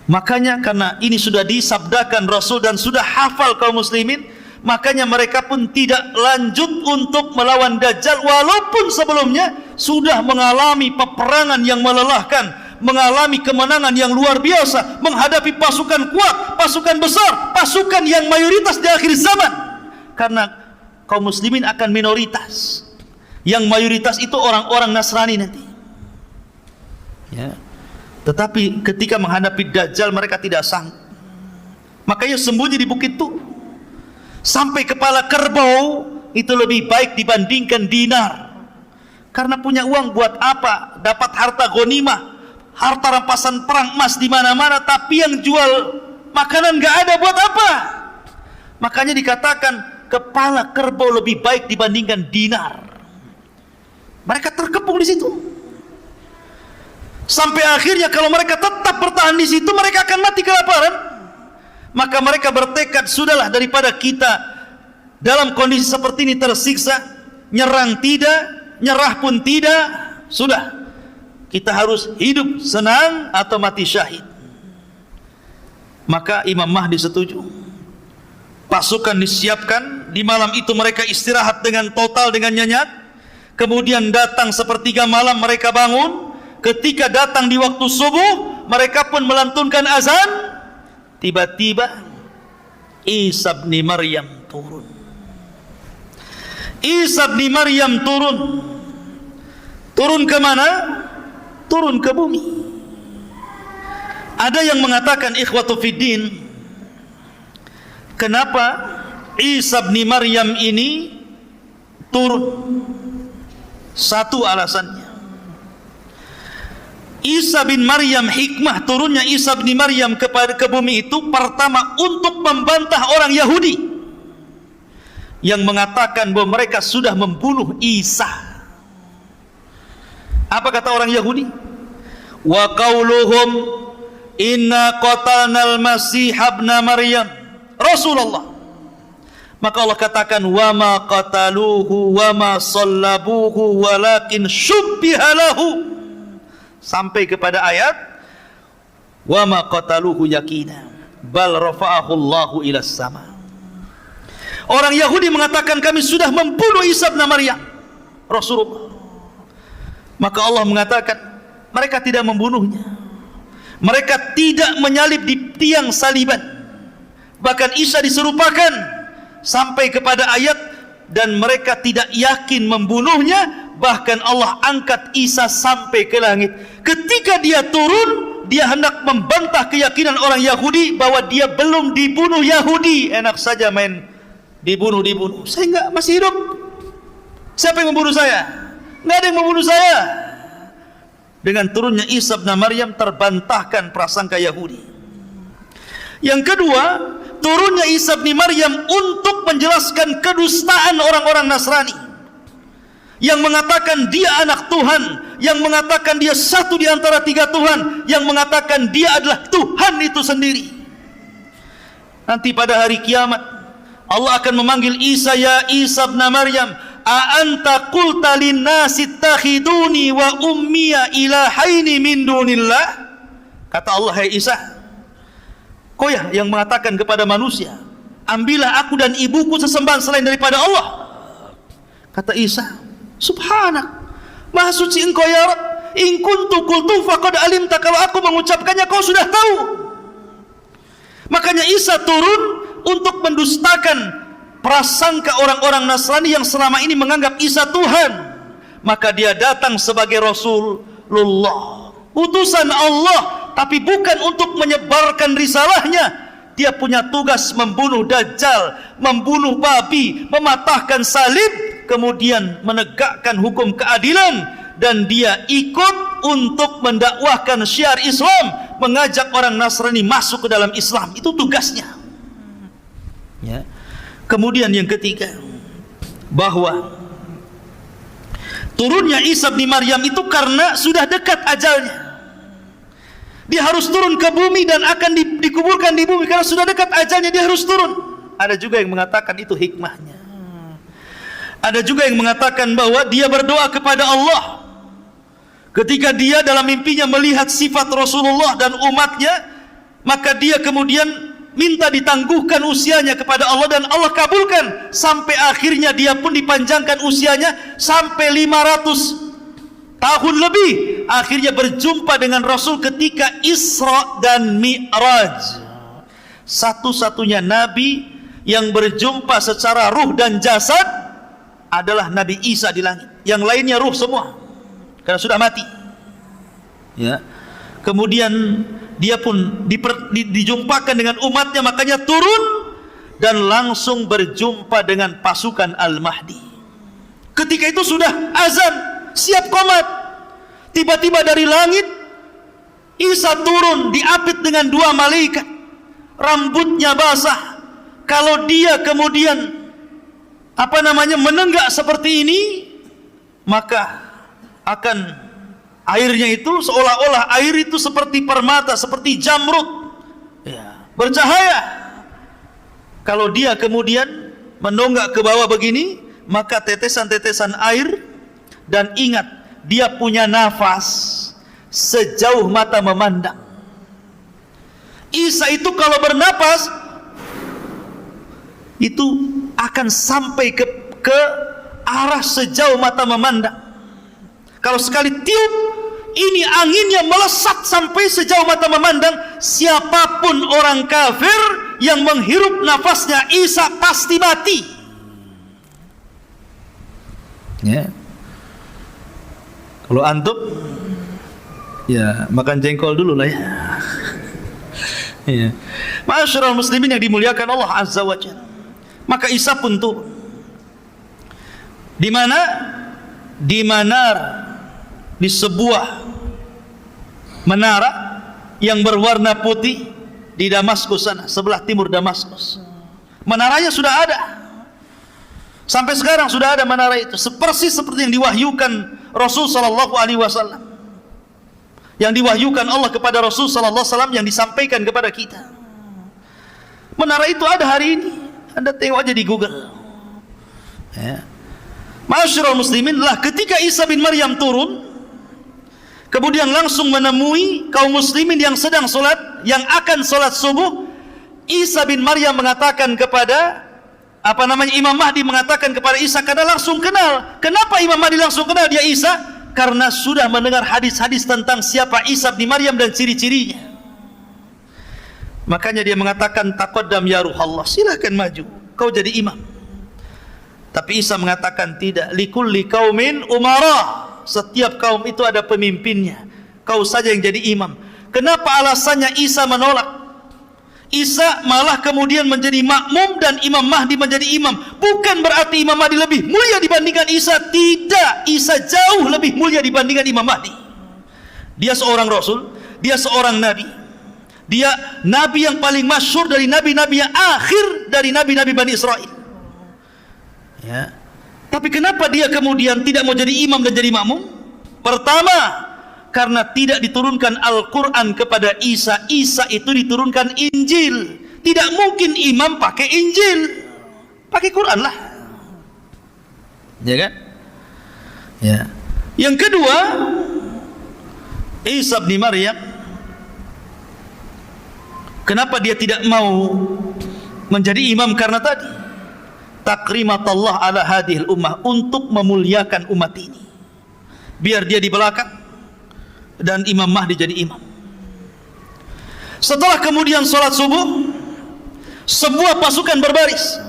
Makanya karena ini sudah disabdakan Rasul dan sudah hafal kaum muslimin, makanya mereka pun tidak lanjut untuk melawan Dajjal, walaupun sebelumnya sudah mengalami peperangan yang melelahkan, mengalami kemenangan yang luar biasa, menghadapi pasukan kuat, pasukan besar, pasukan yang mayoritas di akhir zaman. Karena kaum muslimin akan minoritas, yang mayoritas itu orang-orang Nasrani nanti, ya. Tetapi ketika menghadapi Dajjal mereka tidak sanggup. Makanya sembunyi di Bukit Tur. Sampai kepala kerbau itu lebih baik dibandingkan dinar. Karena punya uang buat apa? Dapat harta ghanimah, harta rampasan perang, emas di mana-mana, tapi yang jual makanan nggak ada, buat apa? Makanya dikatakan kepala kerbau lebih baik dibandingkan dinar. Mereka terkepung di situ. Sampai akhirnya kalau mereka tetap bertahan di situ, mereka akan mati kelaparan. Maka mereka bertekad, sudahlah, daripada kita dalam kondisi seperti ini tersiksa, nyerang tidak, nyerah pun tidak, sudah, kita harus hidup senang atau mati syahid. Maka Imam Mahdi setuju. Pasukan disiapkan, di malam itu mereka istirahat dengan total, dengan nyenyak. Kemudian datang sepertiga malam mereka bangun. Ketika datang di waktu subuh, mereka pun melantunkan azan. Tiba-tiba Isa bin Maryam turun. Isa bin Maryam turun. Turun ke mana? Turun ke bumi. Ada yang mengatakan, ikhwatu fiddin, kenapa Isa bin Maryam ini turun? Satu alasannya, Isa bin Maryam, hikmah turunnya Isa bin Maryam ke bumi itu, pertama untuk membantah orang Yahudi yang mengatakan bahwa mereka sudah membunuh Isa. Apa kata orang Yahudi? Wa qauluhum inna qatalnal masih ibn Maryam Rasulullah. Maka Allah katakan, wa ma qataluhu wa ma sallabuhu walakin syubbiha lahu, sampai kepada ayat wa ma qataluhu yakina bal rafa'ahu Allahu ila sama. Orang Yahudi mengatakan kami sudah membunuh Isa bin Maryam Rasulullah. Maka Allah mengatakan mereka tidak membunuhnya, mereka tidak menyalib di tiang saliban, bahkan Isa diserupakan sampai kepada ayat dan mereka tidak yakin membunuhnya. Bahkan Allah angkat Isa sampai ke langit. Ketika dia turun, dia hendak membantah keyakinan orang Yahudi bahwa dia belum dibunuh Yahudi. Enak saja main dibunuh. Saya enggak, masih hidup. Siapa yang membunuh saya? Enggak ada yang membunuh saya. Dengan turunnya Isa bin Maryam terbantahkan prasangka Yahudi. Yang kedua, turunnya Isa bin Maryam untuk menjelaskan kedustaan orang-orang Nasrani yang mengatakan dia anak Tuhan, yang mengatakan dia satu di antara tiga Tuhan, yang mengatakan dia adalah Tuhan itu sendiri. Nanti pada hari kiamat Allah akan memanggil Isa, ya Isa bin Maryam, a anta qulta linnasi ittakhiduni wa ummiya ilahaini min dunillah. Kata Allah, hai Isa, kau ya yang mengatakan kepada manusia, ambillah aku dan ibuku sesembahan selain daripada Allah. Kata Isa, subhanak, maha suci engkau ya Rabb, in kuntu qultu faqad alimta, kalau aku mengucapkannya kau sudah tahu. Makanya Isa turun untuk mendustakan prasangka orang-orang Nasrani yang selama ini menganggap Isa Tuhan. Maka dia datang sebagai Rasulullah, utusan Allah, tapi bukan untuk menyebarkan risalahnya. Dia punya tugas membunuh Dajjal, membunuh babi, mematahkan salib, kemudian menegakkan hukum keadilan, dan dia ikut untuk mendakwahkan syiar Islam, mengajak orang Nasrani masuk ke dalam Islam. Itu tugasnya. Ya. Kemudian yang ketiga, bahwa turunnya Isa bin Maryam itu karena sudah dekat ajalnya. Dia harus turun ke bumi dan akan dikuburkan di bumi karena sudah dekat ajalnya, dia harus turun. Ada juga yang mengatakan itu hikmahnya. Ada juga yang mengatakan bahwa dia berdoa kepada Allah ketika dia dalam mimpinya melihat sifat Rasulullah dan umatnya, maka dia kemudian minta ditangguhkan usianya kepada Allah dan Allah kabulkan, sampai akhirnya dia pun dipanjangkan usianya sampai 500 tahun lebih. Akhirnya berjumpa dengan Rasul ketika Isra dan Mi'raj. Satu-satunya Nabi yang berjumpa secara ruh dan jasad adalah Nabi Isa di langit. Yang lainnya ruh semua, karena sudah mati. Ya. Kemudian dia pun dijumpakan dengan umatnya, makanya turun dan langsung berjumpa dengan pasukan Al-Mahdi. Ketika itu sudah azan, siap qomat. Tiba-tiba dari langit Isa turun diapit dengan 2 malaikat. Rambutnya basah. Kalau dia kemudian menenggak seperti ini, maka akan airnya itu seolah-olah air itu seperti permata, seperti jamrud, bercahaya. Kalau dia kemudian menunggak ke bawah begini, maka tetesan-tetesan air, dan ingat, dia punya nafas sejauh mata memandang. Isa itu kalau bernapas itu akan sampai ke arah sejauh mata memandang. Kalau sekali tiup, ini anginnya melesat sampai sejauh mata memandang. Siapapun orang kafir yang menghirup nafasnya Isa pasti mati. Ya. Kalau antum, ya makan jengkol dulu lah ya. Ya. Ma'asyiral muslimin yang dimuliakan Allah Azza wa Jalla. Maka Isa pun turun. Di mana? Di menara, di sebuah menara yang berwarna putih di Damaskus sana, sebelah timur Damaskus. Menaranya sudah ada. Sampai sekarang sudah ada menara itu, persis seperti yang diwahyukan Rasul sallallahu alaihi wasallam. Yang diwahyukan Allah kepada Rasul sallallahu alaihi wasallam, yang disampaikan kepada kita. Menara itu ada hari ini. Anda tengok aja di Google. Ya. Ma'asyiral muslimin, lah ketika Isa bin Maryam turun, kemudian langsung menemui kaum muslimin yang sedang sholat, yang akan sholat subuh. Isa bin Maryam mengatakan kepada Imam Mahdi mengatakan kepada Isa, karena langsung kenal. Kenapa Imam Mahdi langsung kenal dia Isa? Karena sudah mendengar hadis-hadis tentang siapa Isa bin Maryam dan ciri-cirinya. Makanya dia mengatakan, taqaddam ya Ruhallah, silahkan maju, kau jadi imam. Tapi Isa mengatakan tidak, likulli qaumin umara, setiap kaum itu ada pemimpinnya, kau saja yang jadi imam. Kenapa alasannya Isa menolak? Isa malah kemudian menjadi makmum dan Imam Mahdi menjadi imam. Bukan berarti Imam Mahdi lebih mulia dibandingkan Isa, tidak. Isa jauh lebih mulia dibandingkan Imam Mahdi. Dia seorang Rasul, dia seorang Nabi, dia Nabi yang paling masyhur dari Nabi-Nabi yang akhir dari Nabi-Nabi Bani Israel. Ya. Tapi kenapa dia kemudian tidak mau jadi imam dan jadi makmum? Pertama, karena tidak diturunkan Al-Quran kepada Isa. Isa itu diturunkan Injil. Tidak mungkin imam pakai Injil, pakai Quran lah. Ya kan? Ya. Yang kedua, Isa bin Maryam, kenapa dia tidak mau menjadi imam? Karena tadi takrimatallah ala hadhil ummah, untuk memuliakan umat ini. Biar dia di belakang dan Imam Mahdi jadi imam. Setelah kemudian sholat subuh, sebuah pasukan berbaris.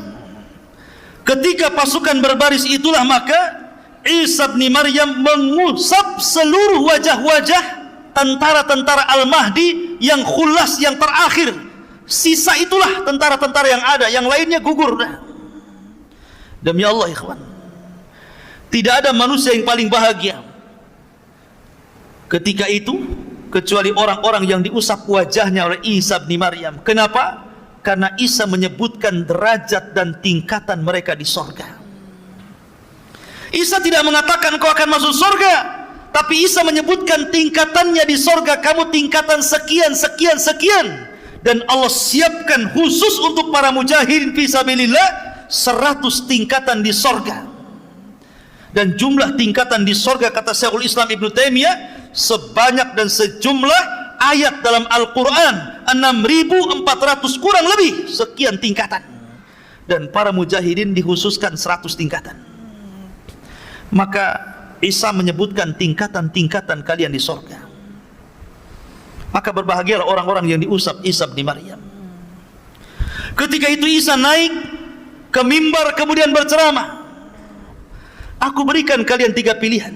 Ketika pasukan berbaris itulah maka Isa bin Maryam mengusap seluruh wajah-wajah tentara-tentara Al-Mahdi yang khulas, yang terakhir. Sisa itulah tentara-tentara yang ada, yang lainnya gugur. Demi Allah ikhwan, tidak ada manusia yang paling bahagia ketika itu kecuali orang-orang yang diusap wajahnya oleh Isa bin Maryam. Kenapa? Karena Isa menyebutkan derajat dan tingkatan mereka di sorga. Isa tidak mengatakan kau akan masuk sorga, tapi Isa menyebutkan tingkatannya di sorga. Kamu tingkatan sekian, sekian, sekian. Dan Allah siapkan khusus untuk para mujahidin fisabilillah 100 tingkatan di sorga. Dan jumlah tingkatan di sorga, kata Syekhul Islam Ibnu Taimiyah, sebanyak dan sejumlah ayat dalam Al-Quran, 6.400 kurang lebih sekian tingkatan. Dan para mujahidin dikhususkan 100 tingkatan. Maka Isa menyebutkan tingkatan-tingkatan kalian di sorga. Maka berbahagialah orang-orang yang diusap Isa bin Maryam. Ketika itu Isa naik ke mimbar kemudian berceramah. Aku berikan kalian 3 pilihan.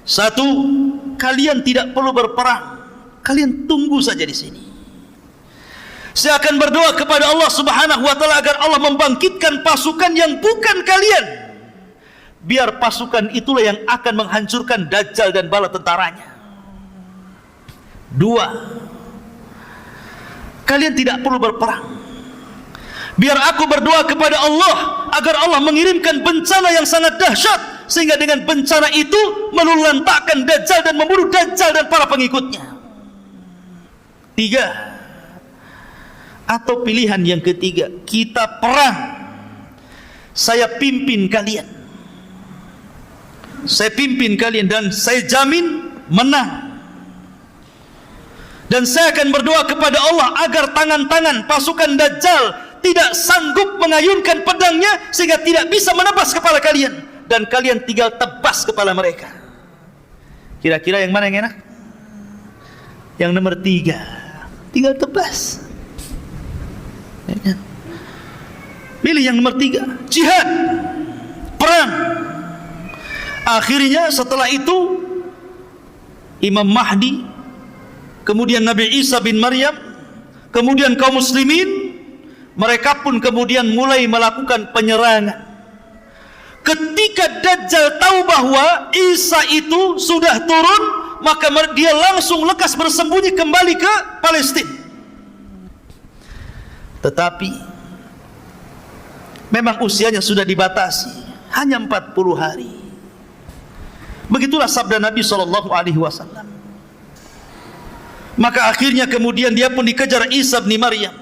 1, kalian tidak perlu berperang, kalian tunggu saja di sini. Saya akan berdoa kepada Allah Subhanahu wa taala agar Allah membangkitkan pasukan yang bukan kalian. Biar pasukan itulah yang akan menghancurkan Dajjal dan bala tentaranya. 2. Kalian tidak perlu berperang. Biar aku berdoa kepada Allah agar Allah mengirimkan bencana yang sangat dahsyat, sehingga dengan bencana itu meluluhlantakkan Dajjal dan membunuh Dajjal dan para pengikutnya. 3. Atau pilihan yang ketiga, kita perang. Saya pimpin kalian. Saya pimpin kalian dan saya jamin menang. Dan saya akan berdoa kepada Allah agar tangan-tangan pasukan Dajjal tidak sanggup mengayunkan pedangnya sehingga tidak bisa menebas kepala kalian, dan kalian tinggal tebas kepala mereka. Kira-kira yang mana yang enak? Yang nomor 3, tinggal tebas. Pilih yang nomor 3, jihad, perang. Akhirnya setelah itu Imam Mahdi, kemudian Nabi Isa bin Maryam, kemudian kaum muslimin, mereka pun kemudian mulai melakukan penyerangan. Ketika Dajjal tahu bahwa Isa itu sudah turun, maka dia langsung lekas bersembunyi kembali ke Palestina. Tetapi memang usianya sudah dibatasi, hanya 40 hari. Begitulah sabda Nabi SAW. Maka akhirnya kemudian dia pun dikejar Isa bin Maryam,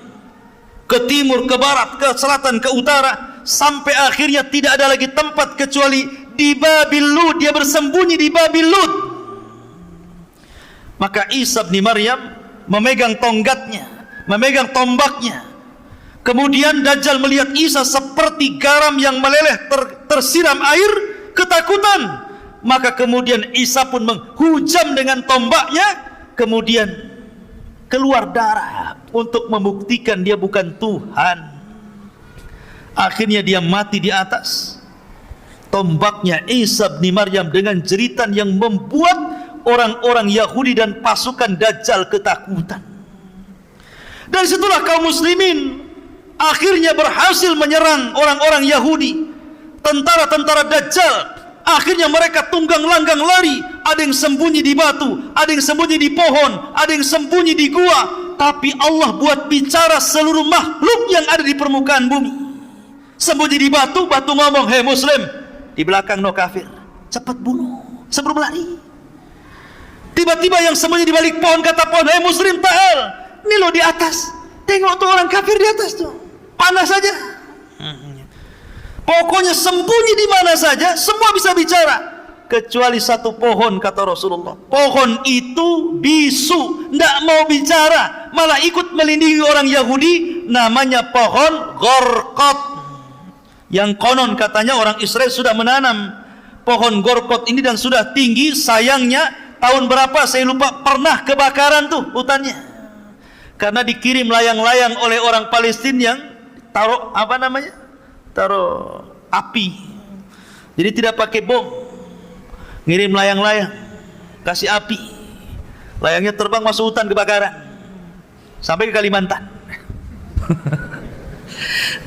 ke timur, ke barat, ke selatan, ke utara, sampai akhirnya tidak ada lagi tempat kecuali di Babil Lud. Dia bersembunyi di Babil Lud. Maka Isa bin Maryam memegang tonggatnya, memegang tombaknya. Kemudian Dajjal melihat Isa seperti garam yang meleleh tersiram air, ketakutan. Maka kemudian Isa pun menghujam dengan tombaknya, kemudian keluar darah untuk membuktikan dia bukan Tuhan. Akhirnya dia mati di atas tombaknya Isa bin Maryam dengan jeritan yang membuat orang-orang Yahudi dan pasukan Dajjal ketakutan. Dan situlah kaum muslimin akhirnya berhasil menyerang orang-orang Yahudi, tentara-tentara Dajjal. Akhirnya mereka tunggang langgang lari, ada yang sembunyi di batu, ada yang sembunyi di pohon, ada yang sembunyi di gua. Tapi Allah buat bicara seluruh makhluk yang ada di permukaan bumi. Sembunyi di batu, batu ngomong, "Hei muslim, di belakang no kafir, cepat bunuh sebelum lari." Tiba-tiba yang sembunyi di balik pohon kata pohon, "Hei muslim, ta'al, ini lo di atas, tengok tuh orang kafir di atas tuh, panas saja." Pokoknya sembunyi di mana saja, semua bisa bicara, kecuali satu pohon, kata Rasulullah. Pohon itu bisu, tidak mau bicara, malah ikut melindungi orang Yahudi. Namanya pohon Gorkot, yang konon katanya orang Israel sudah menanam pohon Gorkot ini dan sudah tinggi. Sayangnya tahun berapa saya lupa, pernah kebakaran tuh hutannya, karena dikirim layang-layang oleh orang Palestina yang taruh taruh api. Jadi tidak pakai bom, ngirim layang-layang, kasih api, layangnya terbang masuk hutan, kebakaran sampai ke Kalimantan.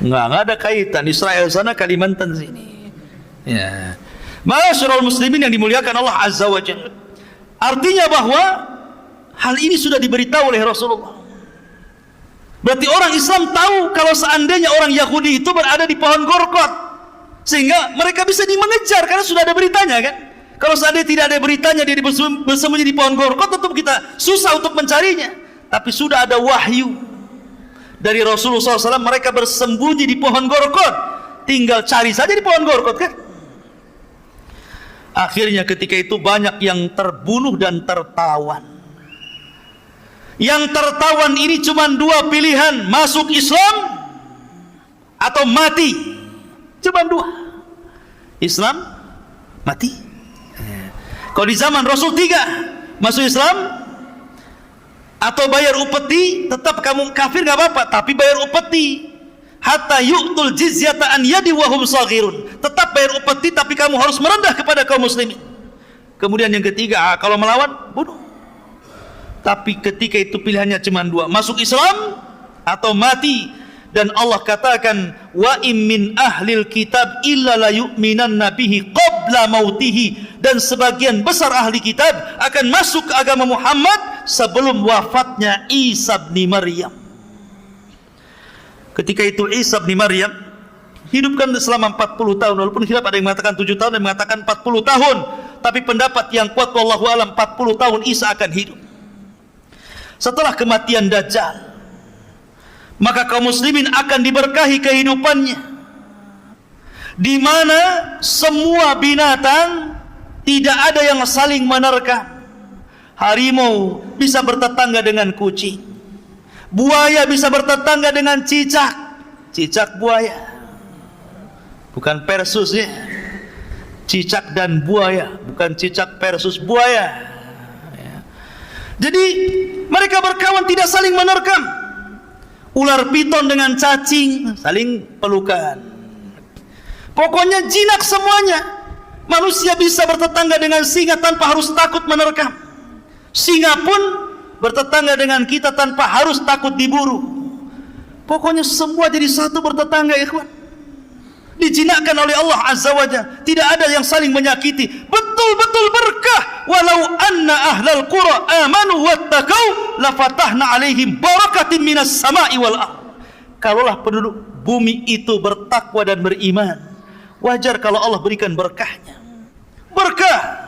Nggak ada kaitan Israel sana, Kalimantan sini. Ya, ma'asyiral muslimin yang dimuliakan Allah Azza wa Jalla. Artinya bahwa hal ini sudah diberitahu oleh Rasulullah. Berarti orang Islam tahu kalau seandainya orang Yahudi itu berada di pohon Gorkot, sehingga mereka bisa mengejar karena sudah ada beritanya kan. Kalau seandainya tidak ada beritanya, dia bersembunyi di pohon Gorkot, tentu kita susah untuk mencarinya. Tapi sudah ada wahyu dari Rasulullah SAW, mereka bersembunyi di pohon Gorkot, tinggal cari saja di pohon Gorkot kan. Akhirnya ketika itu banyak yang terbunuh dan tertawan. Yang tertawan ini cuma dua pilihan, masuk Islam atau mati. Cuma dua, Islam, mati. Kalau di zaman Rasul 3, masuk Islam atau bayar upeti. Tetap kamu kafir gak apa-apa, tapi bayar upeti. Hatta yu'tul jizyata an yadi wa hum saghirun. Tetap bayar upeti, tapi kamu harus merendah kepada kaum muslimin. Kemudian yang ketiga, kalau melawan, bunuh. Tapi ketika itu pilihannya cuma dua, masuk Islam atau mati. Dan Allah katakan, wa in min ahlil kitab illa la yu'minanna bihi qabla mautihi, dan sebagian besar ahli kitab akan masuk ke agama Muhammad sebelum wafatnya Isa bin Maryam. Ketika itu Isa bin Maryam hidupkan selama 40 tahun, walaupun khilaf ada yang mengatakan 7 tahun, ada yang mengatakan 40 tahun, tapi pendapat yang kuat wallahu alam 40 tahun Isa akan hidup. Setelah kematian Dajjal, maka kaum muslimin akan diberkahi kehidupannya, di mana semua binatang tidak ada yang saling menerkam. Harimau bisa bertetangga dengan kucing, buaya bisa bertetangga dengan cicak buaya, bukan persus ya, cicak dan buaya, bukan cicak versus buaya. Jadi mereka berkawan tidak saling menerkam. Ular piton dengan cacing saling pelukan. Pokoknya jinak semuanya. Manusia bisa bertetangga dengan singa tanpa harus takut menerkam. Singa pun bertetangga dengan kita tanpa harus takut diburu. Pokoknya semua jadi satu bertetangga, ikhwan. Dijinakkan oleh Allah Azza wa Jalla. Tidak ada yang saling menyakiti. Betul-betul berkah. Walau anna ahlal qura amanu wattaqau lafatahna alaihim barakatin minas sama'i wal ardh. Kalaulah penduduk bumi itu bertakwa dan beriman, wajar kalau Allah berikan berkahnya. Berkah.